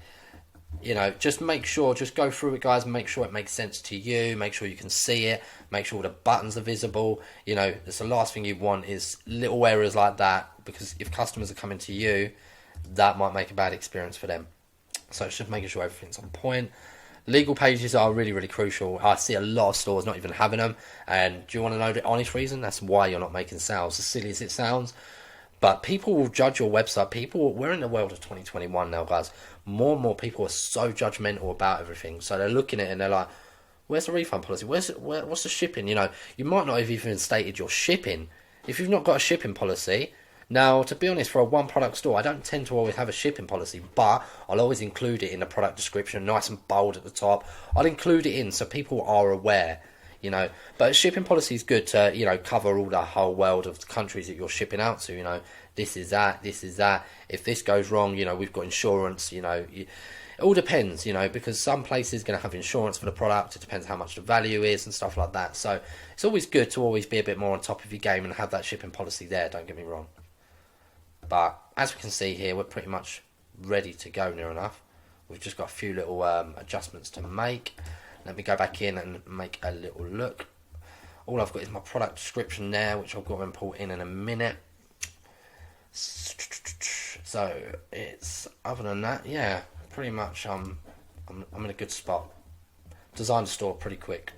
You know, just make sure, just go through it, guys, and make sure it makes sense to you. Make sure you can see it. Make sure the buttons are visible. You know, that's the last thing you want is little errors like that, because if customers are coming to you, that might make a bad experience for them. So it's just making sure everything's on point. Legal pages are really, really crucial. I see a lot of stores not even having them. And do you want to know the honest reason? That's why you're not making sales, as silly as it sounds. But people will judge your website. We're in the world of 2021 now, guys. More and more people are so judgmental about everything. So they're looking at it and they're like, where's the refund policy? What's the shipping? You know, you might not have even stated your shipping. If you've not got a shipping policy, now, to be honest, for a one-product store, I don't tend to always have a shipping policy, but I'll always include it in the product description, nice and bold at the top. I'll include it in so people are aware, you know. But a shipping policy is good to, you know, cover all the whole world of the countries that you're shipping out to, you know. This is that, this is that. If this goes wrong, you know, we've got insurance, you know. It all depends, you know, because some places are going to have insurance for the product. It depends how much the value is and stuff like that. So it's always good to always be a bit more on top of your game and have that shipping policy there, don't get me wrong. But as we can see here, we're pretty much ready to go near enough. We've just got a few little adjustments to make. Let me go back in and make a little look. All I've got is my product description there, which I've got to import in a minute. So it's, other than that, yeah, pretty much I'm in a good spot. Designed the store pretty quick.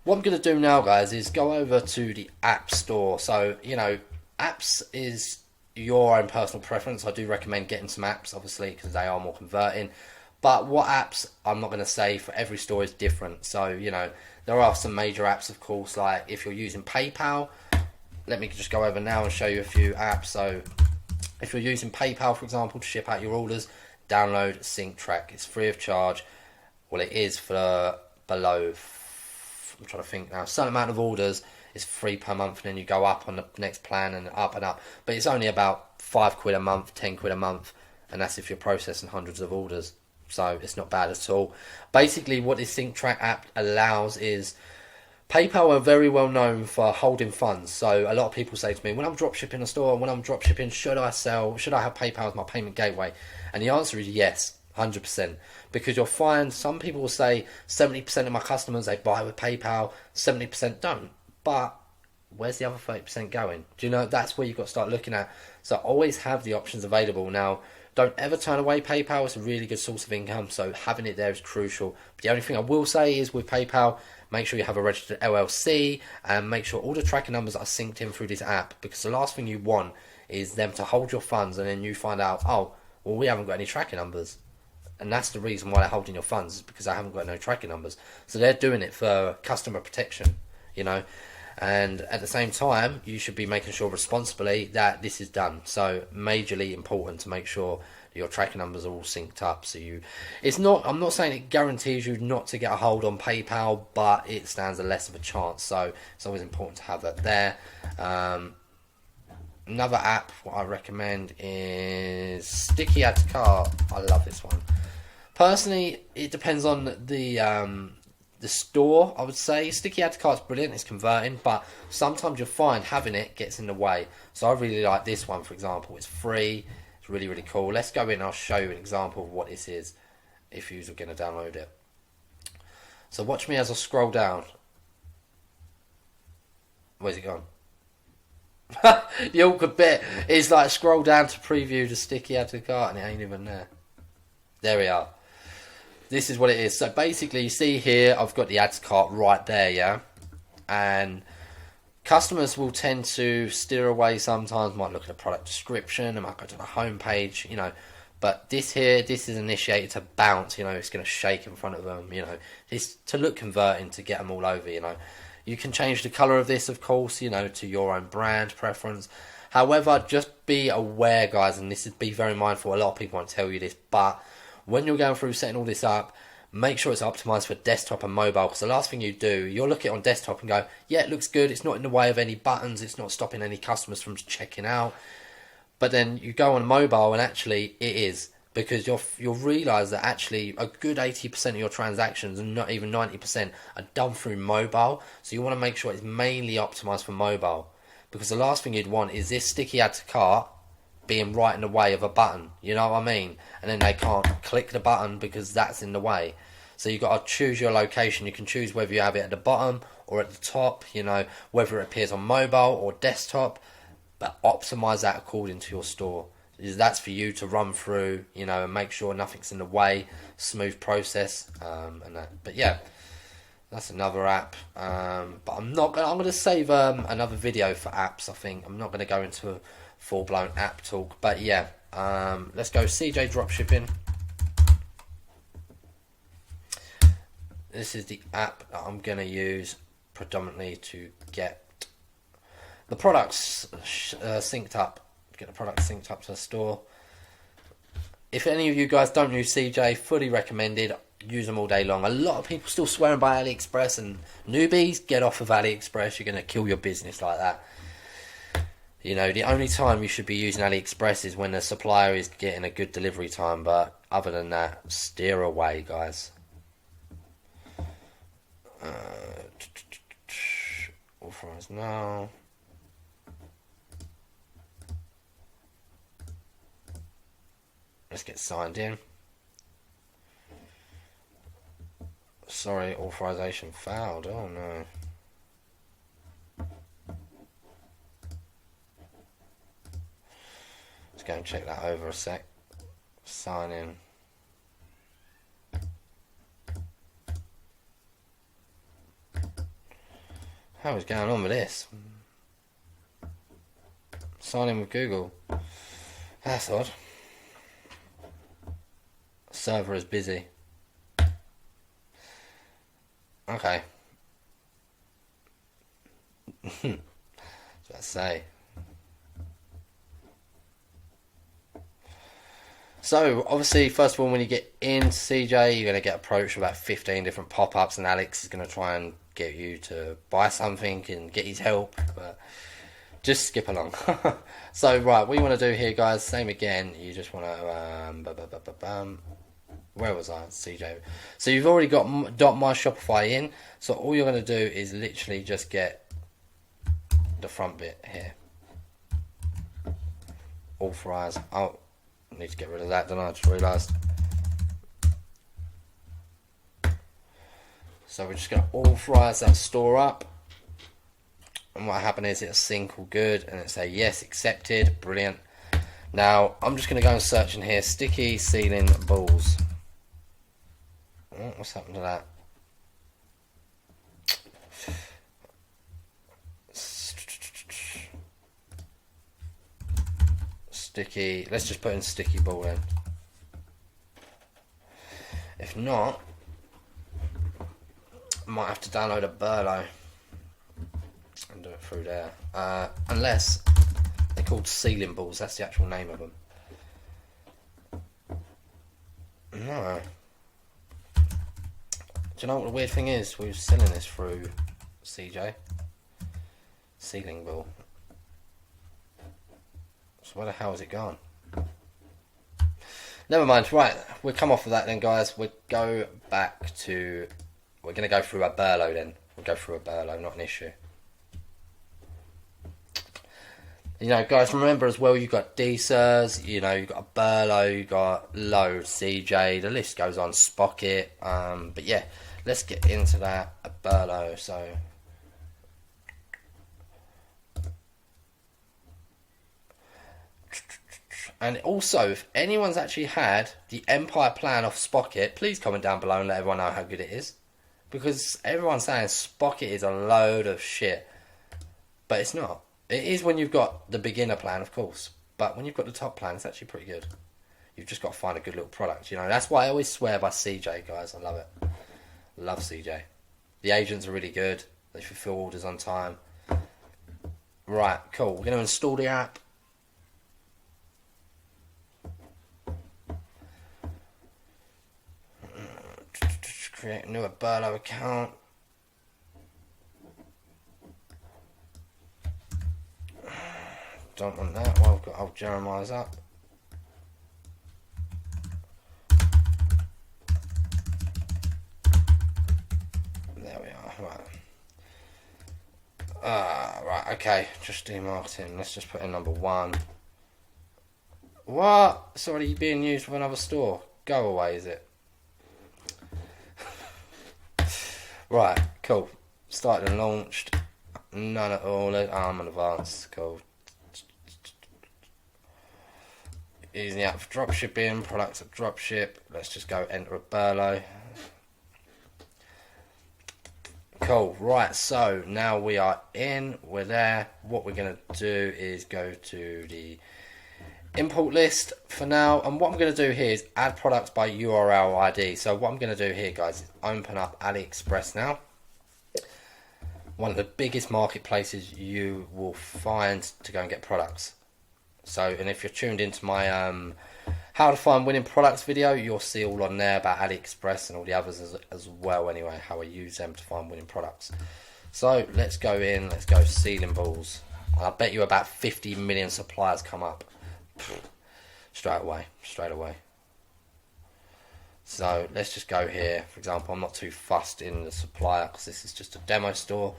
What I'm going to do now, guys, is go over to the App Store. So, you know, apps is your own personal preference. I do recommend getting some apps, obviously, because they are more converting. But what apps, I'm not going to say, for every store is different. So, you know, there are some major apps, of course, like if you're using PayPal. Let me just go over now and show you a few apps. So, if you're using PayPal, for example, to ship out your orders, download SyncTrack. It's free of charge. Well, it is for below, I'm trying to think now, a certain amount of orders. It's free per month, and then you go up on the next plan and up and up. But it's only about £5 a month, £10 a month, and that's if you're processing hundreds of orders. So it's not bad at all. Basically, what this SyncTrack app allows is, PayPal are very well known for holding funds. So a lot of people say to me, when I'm dropshipping a store, when I'm dropshipping, should I have PayPal as my payment gateway? And the answer is yes, 100%. Because you'll find some people will say 70% of my customers, they buy with PayPal, 70% don't. But where's the other 30% going? Do you know, that's where you've got to start looking at. So always have the options available. Now, don't ever turn away PayPal. It's a really good source of income, so having it there is crucial. But the only thing I will say is with PayPal, make sure you have a registered LLC and make sure all the tracking numbers are synced in through this app, because the last thing you want is them to hold your funds and then you find out, oh, well, we haven't got any tracking numbers. And that's the reason why they're holding your funds, is because they haven't got no tracking numbers. So they're doing it for customer protection, you know. And at the same time, you should be making sure responsibly that this is done. So majorly important to make sure that your tracking numbers are all synced up. So I'm not saying it guarantees you not to get a hold on PayPal, but it stands a less of a chance. So it's always important to have that there. Another app what I recommend is Sticky Add to Cart. I love this one. Personally, it depends on the store, I would say. Sticky Add to Cart's brilliant, it's converting, but sometimes you'll find having it gets in the way. So I really like this one, for example. It's free, it's really, really cool. Let's go in and I'll show you an example of what this is if you're going to download it. So watch me as I scroll down. Where's it gone? The awkward bit is like scroll down to preview the Sticky Add to Cart and it ain't even there. There we are. This is what it is. So basically, you see here, I've got the add to cart right there, yeah? And customers will tend to steer away sometimes, might look at the product description, they might go to the home page, you know. But this is initiated to bounce, you know, it's going to shake in front of them, you know. It's to look converting, to get them all over, you know. You can change the colour of this, of course, you know, to your own brand preference. However, just be aware, guys, and be very mindful. A lot of people won't tell you this, but when you're going through setting all this up, make sure it's optimized for desktop and mobile, because the last thing you do, you'll look at it on desktop and go, yeah, it looks good, it's not in the way of any buttons, it's not stopping any customers from checking out. But then you go on mobile and actually it is, because you'll realise that actually a good 80% of your transactions, and not even 90%, are done through mobile. So you want to make sure it's mainly optimised for mobile, because the last thing you'd want is this sticky add to cart being right in the way of a button, you know what I mean? And then they can't click the button because that's in the way. So you've got to choose your location. You can choose whether you have it at the bottom or at the top, you know, whether it appears on mobile or desktop, but optimise that according to your store. That's for you to run through, you know, and make sure nothing's in the way, smooth process, and that. But yeah, that's another app. But I'm going to save another video for apps. I think I'm not going to go into a full-blown app talk. But yeah, let's go CJ Dropshipping. This is the app that I'm going to use predominantly to get the products synced up. Get the product synced up to the store. If any of you guys don't use CJ, fully recommended. Use them all day long. A lot of people still swearing by AliExpress, and newbies, get off of AliExpress. You're going to kill your business like that. You know, the only time you should be using AliExpress is when the supplier is getting a good delivery time, but other than that, steer away, guys. Authorize now. Let's get signed in. Sorry, authorization failed. Oh no. Let's go and check that over a sec. Sign in. How is going on with this? Sign in with Google. That's odd. Server is busy. Okay. That's what I say. So, obviously, first of all, when you get into CJ, you're going to get approached with about 15 different pop-ups, and Alex is going to try and get you to buy something and get his help, but just skip along. So, right, what you want to do here, guys, same again, you just want to, where was I? CJ. So you've already got .my Shopify in, so all you're going to do is literally just get the front bit here. Authorize. Oh, I need to get rid of that, don't I? I just realised. So we're just going to authorize that store up. And what happened is it'll sync all good, and it'll say yes, accepted, brilliant. Now, I'm just going to go and search in here, sticky ceiling balls. Oh, what's happened to that? Sticky, let's just put in sticky ball in. If not, I might have to download oberlo and do it through there. Unless they're called ceiling balls, that's the actual name of them. No. Do you know what the weird thing is? We were selling this through CJ. Ceiling ball. So where the hell has it gone? Never mind. Right, we'll come off of that then, guys. We'll go back to... We're going to go through oberlo then. We'll go through oberlo, not an issue. You know, guys, remember as well, you've got DSers, you know, you've got oberlo, you've got Load, CJ, the list goes on, Spocket. But yeah, let's get into that oberlo. So, and also, if anyone's actually had the Empire plan off Spocket, please comment down below and let everyone know how good it is. Because everyone's saying Spocket is a load of shit. But it's not. It is when you've got the beginner plan, of course. But when you've got the top plan, it's actually pretty good. You've just got to find a good little product. You know, that's why I always swear by CJ, guys. I love it. Love CJ. The agents are really good. They fulfill orders on time. Right, cool. We're going to install the app. Create a new Oberlo account. Don't want that. Well, I've got old Jeremiah's up. There we are. Right. Right. Okay. Just do marketing. Let's just put in number 1. What? It's already being used with another store. Go away, is it? Right. Cool. Started and launched. None at all. I'm on advanced. Cool. Using the app for dropshipping, products at dropship. Let's just go enter Oberlo. Cool, right, so now we are in, we're there. What we're going to do is go to the import list for now. And what I'm going to do here is add products by URL ID. So what I'm going to do here, guys, is open up AliExpress now. One of the biggest marketplaces you will find to go and get products. So, and if you're tuned into my how to find winning products video, you'll see all on there about AliExpress and all the others as well. Anyway, how I use them to find winning products. So let's go in. Let's go ceiling balls. I bet you about 50 million suppliers come up straight away. So let's just go here. For example, I'm not too fussed in the supplier because this is just a demo store.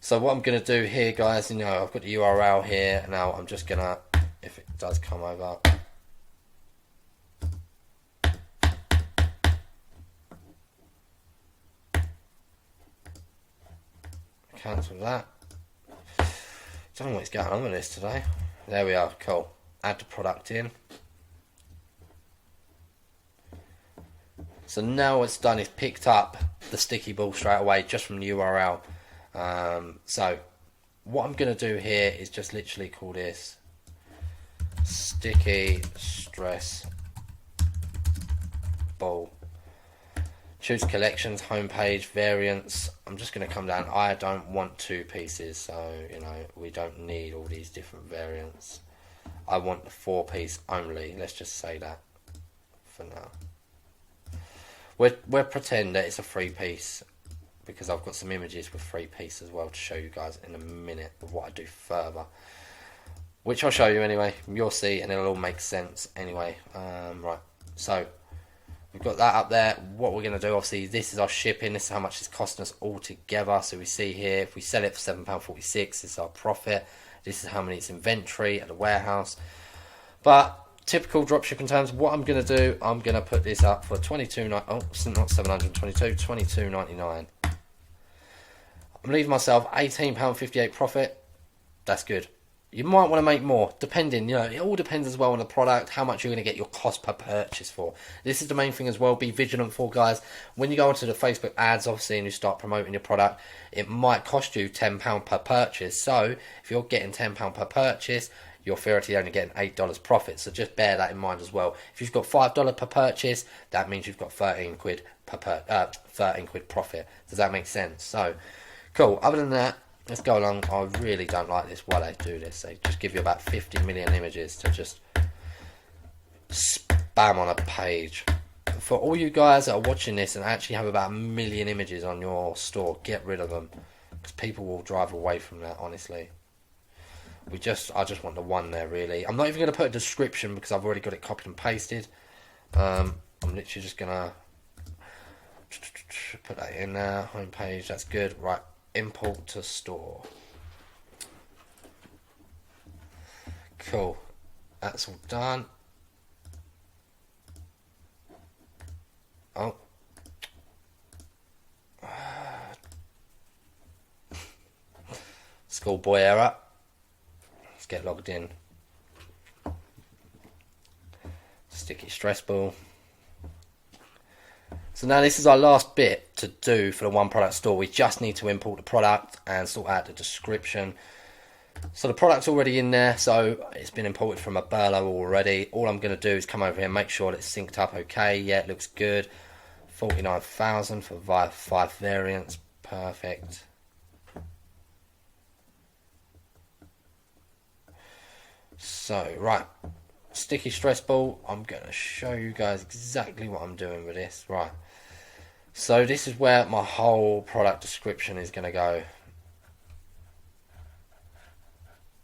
So what I'm going to do here, guys, I've got the URL here. Now I'm just going to, if it does come over, cancel that. Don't know what's going on with this today. There we are, cool. Add the product in. So now what's done is picked up the sticky ball straight away just from the URL. So what I'm going to do here is just literally call this sticky stress ball. Choose collections, homepage, variants. I'm just going to come down. I don't want 2 pieces, so we don't need all these different variants. I want the 4-piece only. Let's just say that for now. We'll pretend that it's a 3-piece because I've got some images with 3-piece as well to show you guys in a minute of what I do further, which I'll show you anyway. You'll see, and it'll all make sense anyway. Right, so we've got that up there. What we're going to do, obviously, this is our shipping. This is how much it's costing us all together. So we see here, if we sell it for £7.46, this is our profit. This is how many it's inventory at the warehouse. But typical dropshipping terms, what I'm going to do, I'm going to put this up for $22.99. I'm leaving myself £18.58 profit. That's good. You might want to make more, depending, it all depends as well on the product, how much you're going to get your cost per purchase for. This is the main thing as well, be vigilant for, guys. When you go onto the Facebook ads, obviously, and you start promoting your product, it might cost you £10 per purchase. So if you're getting £10 per purchase, you're theoretically only getting $8 profit. So just bear that in mind as well. If you've got $5 per purchase, that means you've got 13 quid profit. Does that make sense? So cool. Other than that, let's go along. I really don't like this why they do this. They just give you about 50 million images to just spam on a page. For all you guys that are watching this and actually have about 1 million images on your store, get rid of them, because people will drive away from that, honestly. I just want the one there, really. I'm not even going to put a description because I've already got it copied and pasted. I'm literally just going to put that in there. Homepage, that's good. Right, import to store. Cool. That's all done. Oh. Schoolboy error. Let's get logged in. Sticky stress ball. So now this is our last bit to do for the one product store. We just need to import the product and sort out the description. So the product's already in there, so it's been imported from Oberlo already. All I'm going to do is come over here and make sure that it's synced up okay. Yeah, it looks good. 49,000 for 5 variants. Perfect. So, right. Sticky stress ball. I'm going to show you guys exactly what I'm doing with this. Right. So this is where my whole product description is going to go.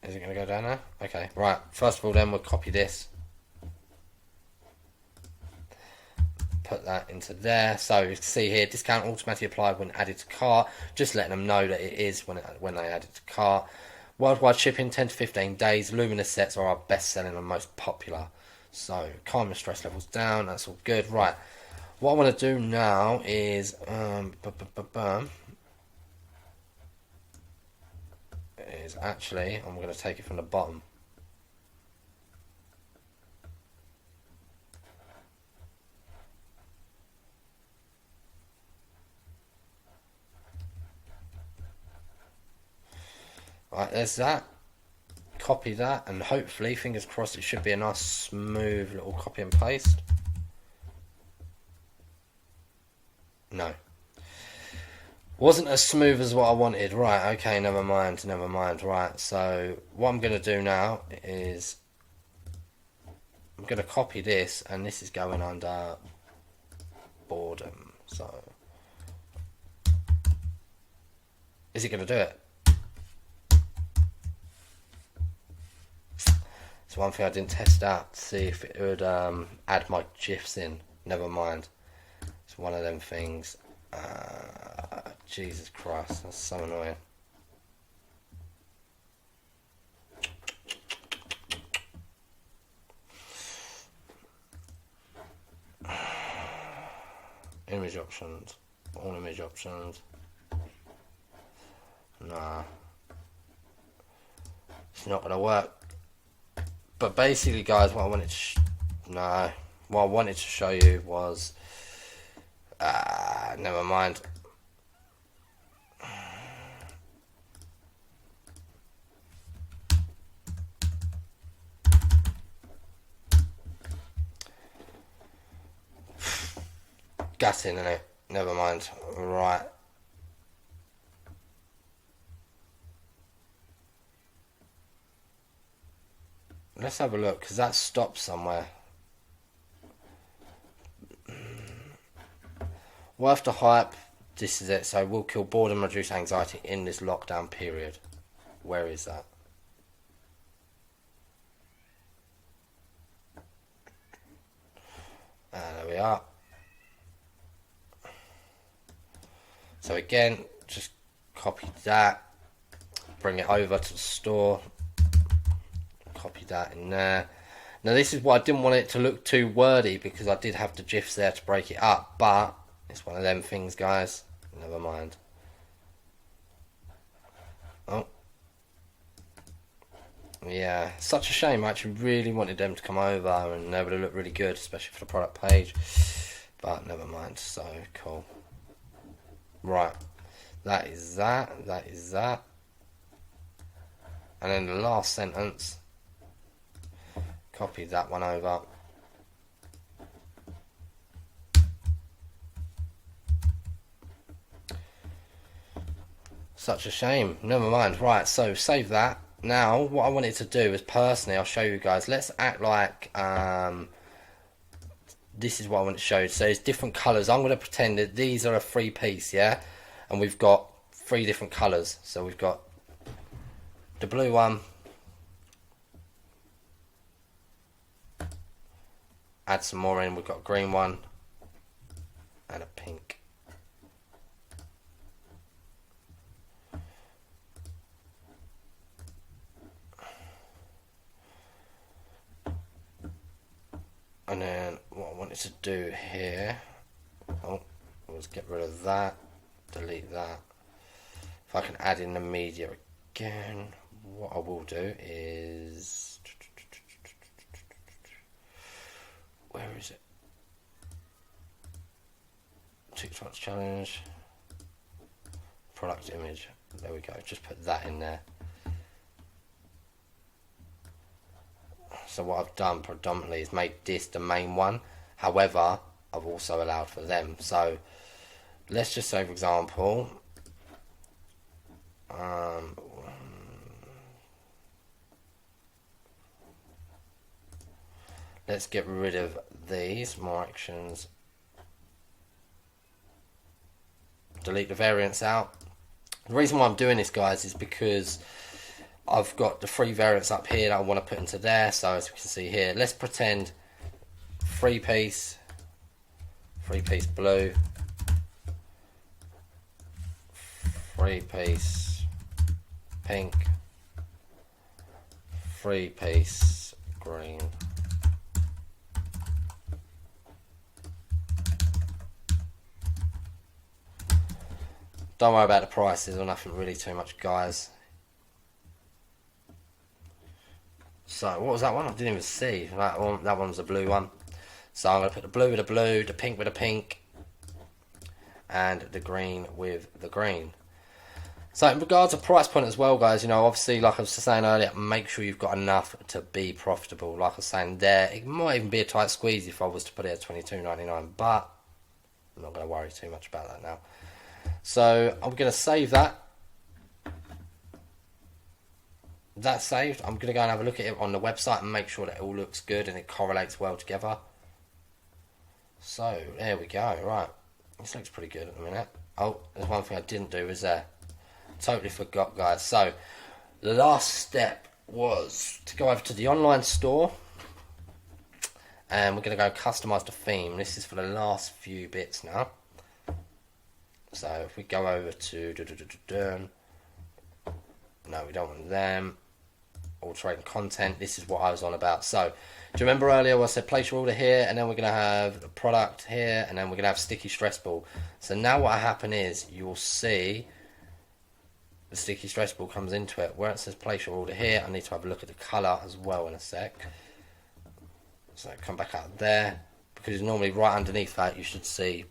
Is it going to go down there? Okay, right. First of all, then we'll copy this. Put that into there. So you can see here, discount automatically applied when added to cart. Just letting them know that it is when they add it to cart. Worldwide shipping, 10 to 15 days. Luminous sets are our best selling and most popular. So calm your stress levels down. That's all good. Right. What I want to do now is actually, I'm going to take it from the bottom. Right, there's that. Copy that, and hopefully, fingers crossed, it should be a nice smooth little copy and paste. No. Wasn't as smooth as what I wanted. Right, okay, never mind. Right, so what I'm going to do now is I'm going to copy this, and this is going under boredom. So, is it going to do it? It's one thing I didn't test out to see if it would add my GIFs in. Never mind. It's one of them things. Jesus Christ, that's so annoying. Image options. All image options. Nah. It's not going to work. But basically, guys, what I wanted to show you was never mind. Gutting, innit? Never mind. Right. Let's have a look, because that stopped somewhere. Worth the hype. This is it. So we'll kill boredom, reduce anxiety in this lockdown period. Where is that? There we are. So again, just copy that. Bring it over to the store. Copy that in there. Now this is why I didn't want it to look too wordy, because I did have the GIFs there to break it up, but it's one of them things, guys. Never mind. Oh. Yeah, such a shame. I actually really wanted them to come over and they would have looked really good, especially for the product page. But never mind. So, cool. Right. That is that. And then the last sentence. Copy that one over. Such a shame. Never mind. Right, so save that. Now, what I wanted to do is, personally, I'll show you guys. Let's act like this is what I want to show you. So there's different colours. I'm going to pretend that these are a 3-piece, yeah? And we've got 3 different colours. So we've got the blue one. Add some more in. We've got a green one. And a pink. And then what I wanted to do here, let's get rid of that, delete that. If I can add in the media again, what I will do is, where is it? TikTok challenge, product image, there we go, just put that in there. So what I've done predominantly is made this the main one. However, I've also allowed for them. So let's just say, for example, let's get rid of these. More actions. delete the variants out. The reason why I'm doing this, guys, is because I've got the 3 variants up here that I want to put into there. So as we can see here, let's pretend 3-piece blue, 3-piece pink, 3-piece green. Don't worry about the prices or nothing really too much, guys. So what was that one? I didn't even see. That one's a blue one. So I'm going to put the blue with the blue, the pink with the pink, and the green with the green. So in regards to price point as well, guys, you know, obviously, like I was saying earlier, make sure you've got enough to be profitable. Like I was saying there, it might even be a tight squeeze if I was to put it at $22.99, but I'm not going to worry too much about that now. So I'm going to save that. That's saved. I'm going to go and have a look at it on the website and make sure that it all looks good and it correlates well together. So there we go. Right, this looks pretty good at the minute. Oh, there's one thing I didn't do was there. Totally forgot, guys. So the last step was to go over to the online store and we're going to go customize the theme. This is for the last few bits now. So if we go over to no, we don't want them. Altering content. This is what I was on about. So do you remember earlier I said place your order here, and then we're going to have the product here, and then we're going to have sticky stress ball. So now what happen is you'll see the sticky stress ball comes into it. Where it says place your order here, I need to have a look at the colour as well in a sec. So come back out there, because normally right underneath that you should see,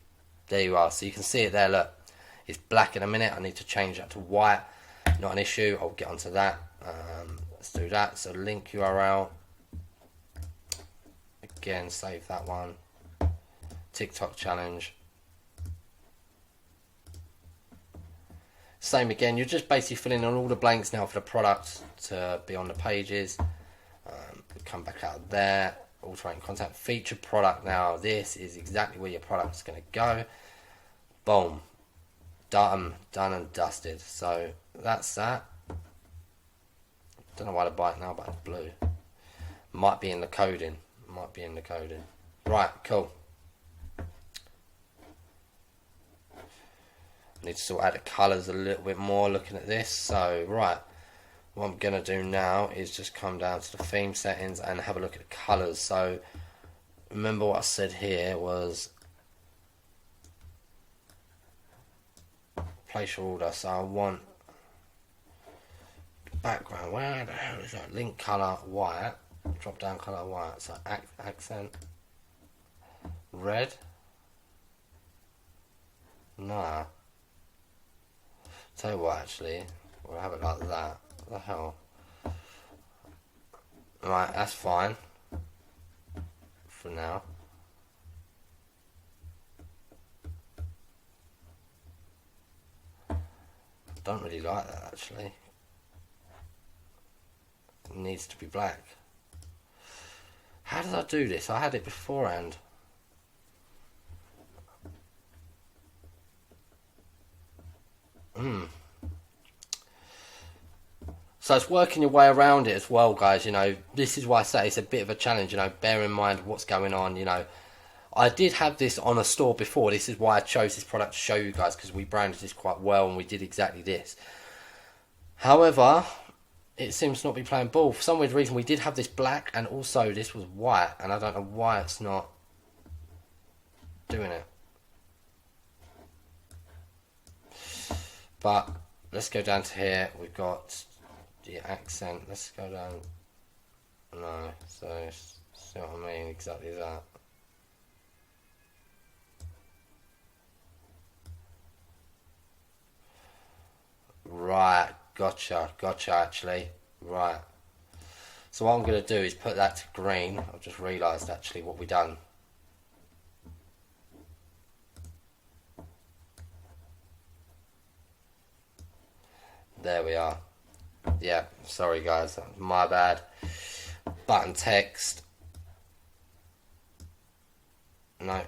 there you are. So you can see it there, look, it's black in a minute. I need to change that to white. Not an issue, I'll get onto that. Let's do that. So link URL, again, save that one. TikTok challenge, same again. You're just basically filling in all the blanks now for the product to be on the pages. Come back out there, altering content, featured product. Now this is exactly where your product is going to go. Boom, done and dusted. So that's that. Don't know why to buy it now, but it's blue. Might be in the coding. Right, cool. Need to sort out the colours a little bit more looking at this. So right, what I'm going to do now is just come down to the theme settings and have a look at the colours. So remember what I said here was place your order. So I want background, where the hell is that? Link colour white, drop down colour white. So accent red. Nah, tell you what, actually we'll have it like that. What the hell? Right, that's fine for now. Don't really like that, actually. It needs to be black. How did I do this? I had it beforehand. So it's working your way around it as well, guys. You know, this is why I say it's a bit of a challenge. You know, bear in mind what's going on. You know, I did have this on a store before. This is why I chose this product to show you guys, because we branded this quite well and we did exactly this. However, it seems to not be playing ball. For some weird reason, we did have this black and also this was white, and I don't know why it's not doing it. But let's go down to here. We've got the accent. Let's go down. No, so see what I mean? Exactly that. Right, gotcha actually. Right. So what I'm going to do is put that to green. I've just realised actually what we've done. There we are. Yeah, sorry guys, that was my bad. Button text. No. I'm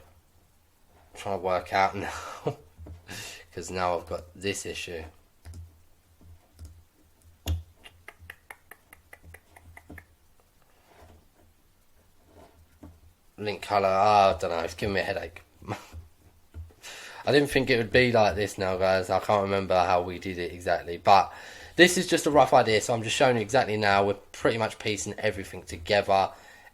trying to work out now. because now I've got this issue. Link color, I don't know, it's giving me a headache. I didn't think it would be like this now, guys. I can't remember how we did it exactly, but this is just a rough idea, so I'm just showing you exactly now. We're pretty much piecing everything together.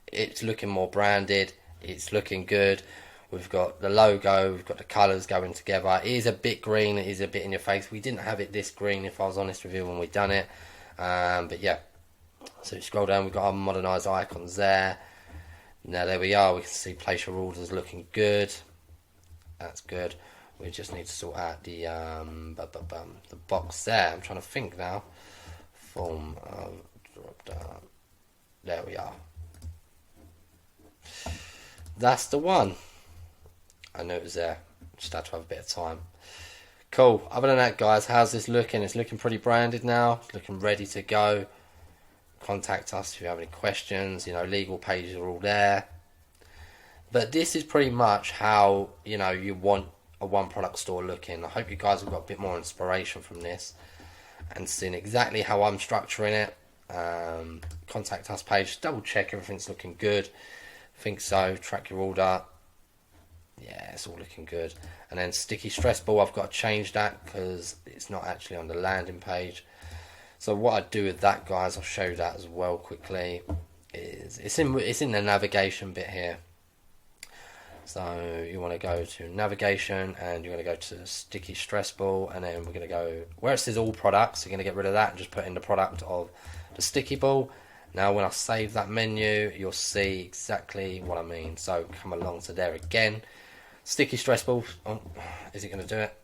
It's looking more branded, it's looking good. We've got the logo, we've got the colours going together. It is a bit green, it is a bit in your face. We didn't have it this green, if I was honest with you, when we done it. But yeah, so you scroll down, we've got our modernised icons there. Now there we are, we can see place your orders looking good. That's good. We just need to sort out the box there. I'm trying to think now. Form of drop down. There we are. That's the one. I knew it was there. Just had to have a bit of time. Cool. Other than that, guys, how's this looking? It's looking pretty branded now. It's looking ready to go. Contact us if you have any questions. You know, legal pages are all there. But this is pretty much how, you know, you want a one product store looking. I hope you guys have got a bit more inspiration from this and seen exactly how I'm structuring it. Contact us page, double check everything's looking good. Think so. Track your order. Yeah, it's all looking good. And then sticky stress ball, I've got to change that because it's not actually on the landing page. So what I do with that, guys, I'll show you that as well quickly. Is it's in the navigation bit here. So you want to go to navigation and you're going to go to sticky stress ball, and then we're going to go where it says all products. You're going to get rid of that and just put in the product of the sticky ball. Now when I save that menu, you'll see exactly what I mean. So come along to there again. Sticky stress ball. Oh, is it going to do it?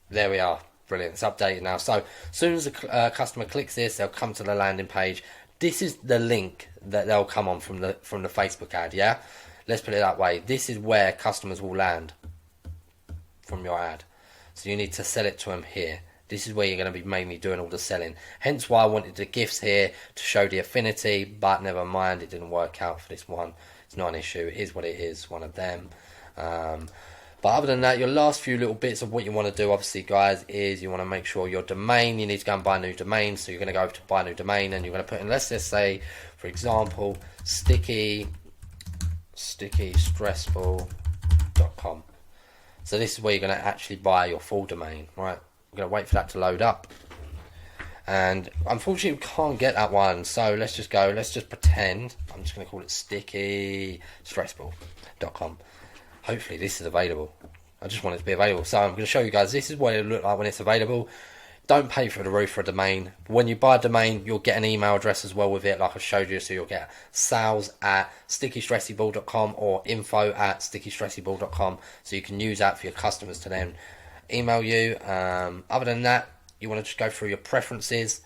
There we are. Brilliant. It's updated now. So as soon as the customer clicks this, they'll come to the landing page. This is the link that they'll come on from the Facebook ad. Yeah, let's put it that way. This is where customers will land from your ad. So you need to sell it to them here. This is where you're going to be mainly doing all the selling. Hence why I wanted the gifts here to show the affinity, but never mind, it didn't work out for this one. It's not an issue. It is what it is, one of them. But other than that, your last few little bits of what you want to do, obviously, guys, is you want to make sure your domain, you need to go and buy a new domain. So you're going to go to buy a new domain and you're going to put in, let's just say, for example, stickystressful.com. So this is where you're going to actually buy your full domain, right? We're going to wait for that to load up. And unfortunately, we can't get that one. So let's just pretend. I'm just going to call it stickystressful.com. Hopefully this is available. I just want it to be available. So I'm going to show you guys, this is what it'll look like when it's available. Don't pay for the roof for a domain. When you buy a domain, you'll get an email address as well with it, like I showed you. So you'll get sales@stickystressyball.com or info@stickystressyball.com. So you can use that for your customers to then email you. Other than that, you want to just go through your preferences.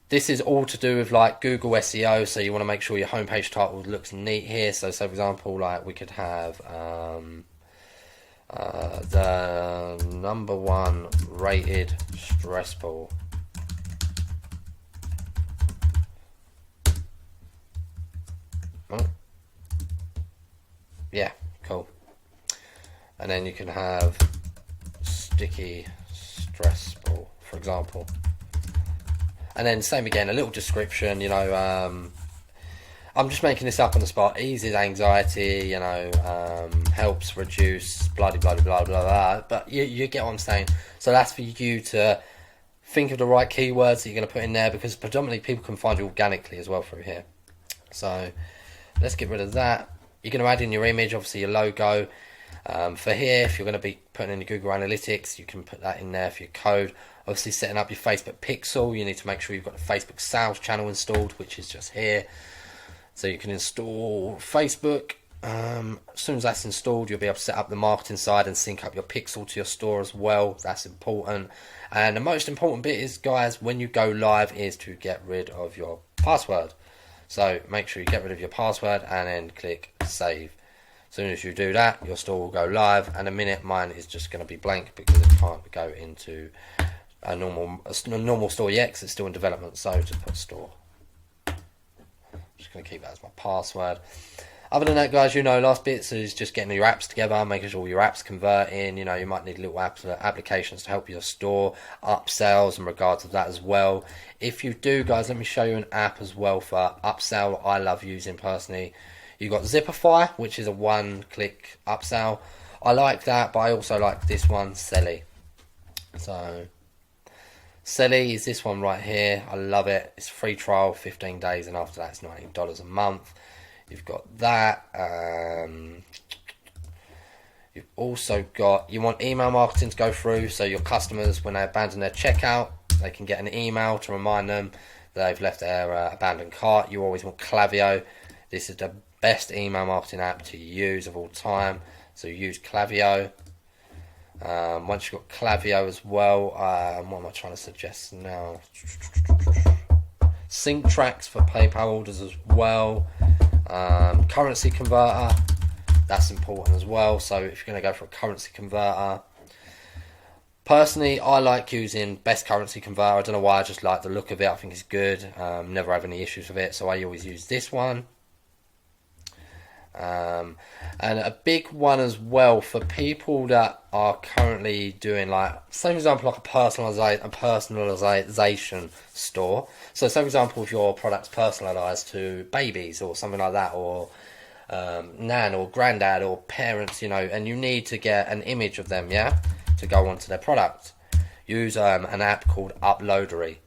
This is all to do with like Google SEO, so you want to make sure your homepage title looks neat here. So for example, like we could have the #1 rated stress ball. Oh. Yeah, cool. And then you can have sticky stress ball, for example. And then same again, a little description, you know, I'm just making this up on the spot. Eases anxiety, you know, helps reduce blah blah blah blah blah. But you get what I'm saying. So that's for you to think of the right keywords that you're going to put in there, because predominantly people can find you organically as well through here. So let's get rid of that. You're going to add in your image, obviously your logo. For here, if you're going to be putting in your Google Analytics, you can put that in there for your code. Obviously setting up your Facebook pixel, you need to make sure you've got the Facebook sales channel installed, which is just here. So you can install Facebook. As soon as that's installed, you'll be able to set up the marketing side and sync up your pixel to your store as well. That's important. And the most important bit is, guys, when you go live, is to get rid of your password. So make sure you get rid of your password and then click save. As soon as you do that, your store will go live. And a minute, mine is just going to be blank because it can't go into a normal store yet, because it's still in development. So just put store. I'm just going to keep that as my password. Other than that, guys, last bits is just getting your apps together, making sure your apps converting. You might need little applications to help your store upsells in regards to that as well. If you do, guys, let me show you an app as well for upsell I love using personally. You've got Zipify, which is a one-click upsell. I like that, but I also like this one, Selly. So Selly is this one right here. I love it. It's free trial, 15 days, and after that it's $19 a month. You've got that. You've also got, you want email marketing to go through, so your customers, when they abandon their checkout, they can get an email to remind them they've left their abandoned cart. You always want Klaviyo. This is the best email marketing app to use of all time, so use Klaviyo. Once you've got Klaviyo as well, what am I trying to suggest now? Sync tracks for PayPal orders as well. Currency converter, that's important as well. So if you're going to go for a currency converter, personally I like using Best Currency Converter. I don't know why, I just like the look of it. I think it's good. Never have any issues with it, so I always use this one. And a big one as well for people that are currently doing, like, say for example, like a personalization store. So say for example, if your product's personalized to babies or something like that, or nan or granddad or parents, and you need to get an image of them, to go onto their product, use an app called Uploadery.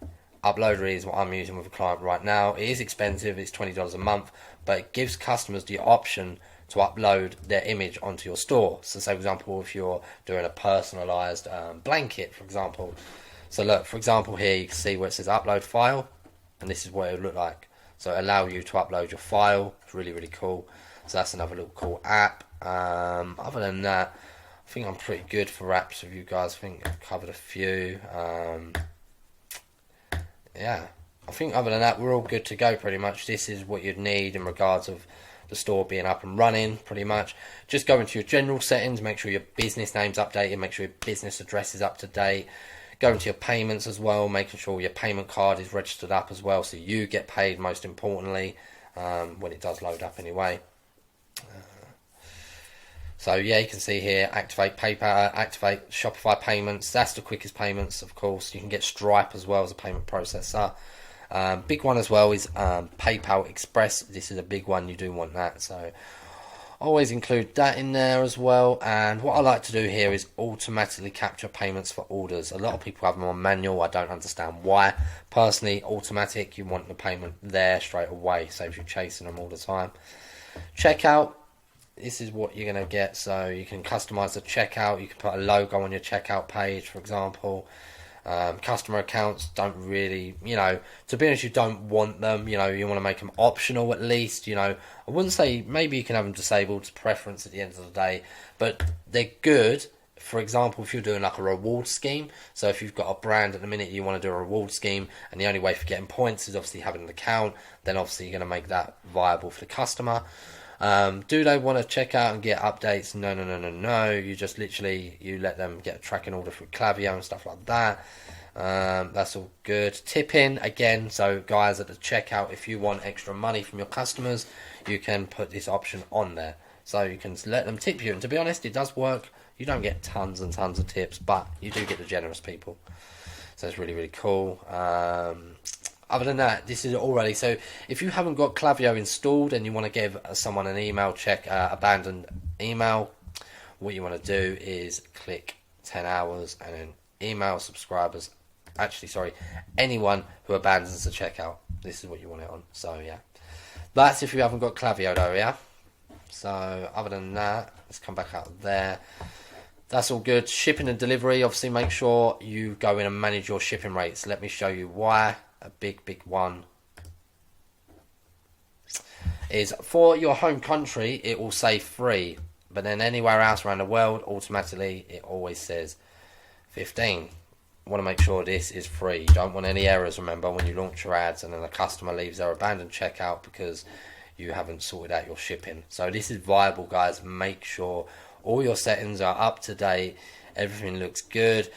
Uploadery is what I'm using with a client right now. It is expensive, it's $20 a month, but it gives customers the option to upload their image onto your store. So say for example, if you're doing a personalized blanket, for example. So look, for example, here you can see where it says upload file, and this is what it would look like. So it allows you to upload your file. It's really, really cool. So that's another little cool app. Other than that, I think I'm pretty good for apps with you guys. I think I've covered a few. Yeah, I think other than that, we're all good to go pretty much. This is what you'd need in regards of the store being up and running pretty much. Just go into your general settings, make sure your business name's updated, make sure your business address is up to date. Go into your payments as well, making sure your payment card is registered up as well, so you get paid most importantly, when it does load up anyway. So yeah, you can see here, activate PayPal, activate Shopify payments. That's the quickest payments, of course. You can get Stripe as well as a payment processor. Big one as well is PayPal Express. This is a big one, you do want that. So always include that in there as well. And what I like to do here is automatically capture payments for orders. A lot of people have them on manual. I don't understand why. Personally, automatic, you want the payment there straight away. Saves you chasing them all the time. Checkout. This is what you're going to get. So you can customize the checkout. You can put a logo on your checkout page, for example. Customer accounts don't really, to be honest, you don't want them. You want to make them optional at least. I wouldn't say, maybe you can have them disabled to preference at the end of the day, but they're good. For example, if you're doing like a reward scheme, so if you've got a brand at the minute, you want to do a reward scheme, and the only way for getting points is obviously having an account, then obviously you're going to make that viable for the customer. Do they want to check out and get updates? No. You just literally, you let them get a tracking order through Klaviyo and stuff like that. That's all good. Tipping, again, so guys at the checkout, if you want extra money from your customers, you can put this option on there. So you can let them tip you. And to be honest, it does work. You don't get tons and tons of tips, but you do get the generous people. So it's really, really cool. Other than that, this is already, so if you haven't got Klaviyo installed and you want to give someone an email check, abandoned email, what you want to do is click 10 hours and then email subscribers, anyone who abandons the checkout. This is what you want it on. So yeah, that's if you haven't got Klaviyo though, yeah. So other than that, let's come back out there. That's all good. Shipping and delivery, obviously make sure you go in and manage your shipping rates. Let me show you why. A big one is for your home country, it will say free, but then anywhere else around the world, automatically it always says 15. Want to make sure this is free. You don't want any errors, remember, when you launch your ads and then the customer leaves their abandoned checkout because you haven't sorted out your shipping. So this is viable, guys. Make sure all your settings are up to date, everything looks good.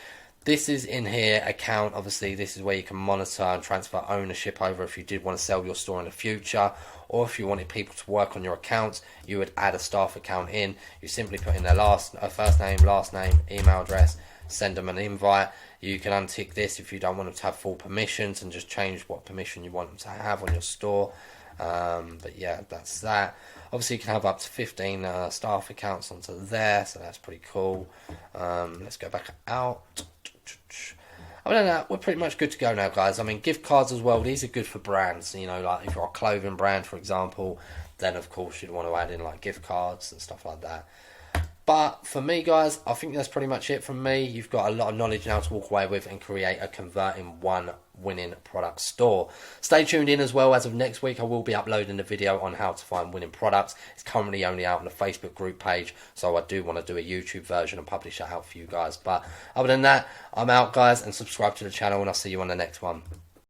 This is in here, account. Obviously, this is where you can monitor and transfer ownership over if you did want to sell your store in the future, or if you wanted people to work on your accounts, you would add a staff account in. You simply put in their first name, last name, email address, send them an invite. You can untick this if you don't want them to have full permissions and just change what permission you want them to have on your store. But yeah, that's that. Obviously, you can have up to 15 staff accounts onto there, so that's pretty cool. Let's go back out. Other than that, we're pretty much good to go now, guys. I mean, gift cards as well, these are good for brands. You know, like if you're a clothing brand, for example, then of course you'd want to add in like gift cards and stuff like that. But for me, guys, I think that's pretty much it from me. You've got a lot of knowledge now to walk away with and create a converting one winning product store. Stay tuned in as well. As of next week, I will be uploading a video on how to find winning products. It's currently only out on the Facebook group page, so I do want to do a YouTube version and publish that out for you guys. But other than that, I'm out, guys, and subscribe to the channel, and I'll see you on the next one.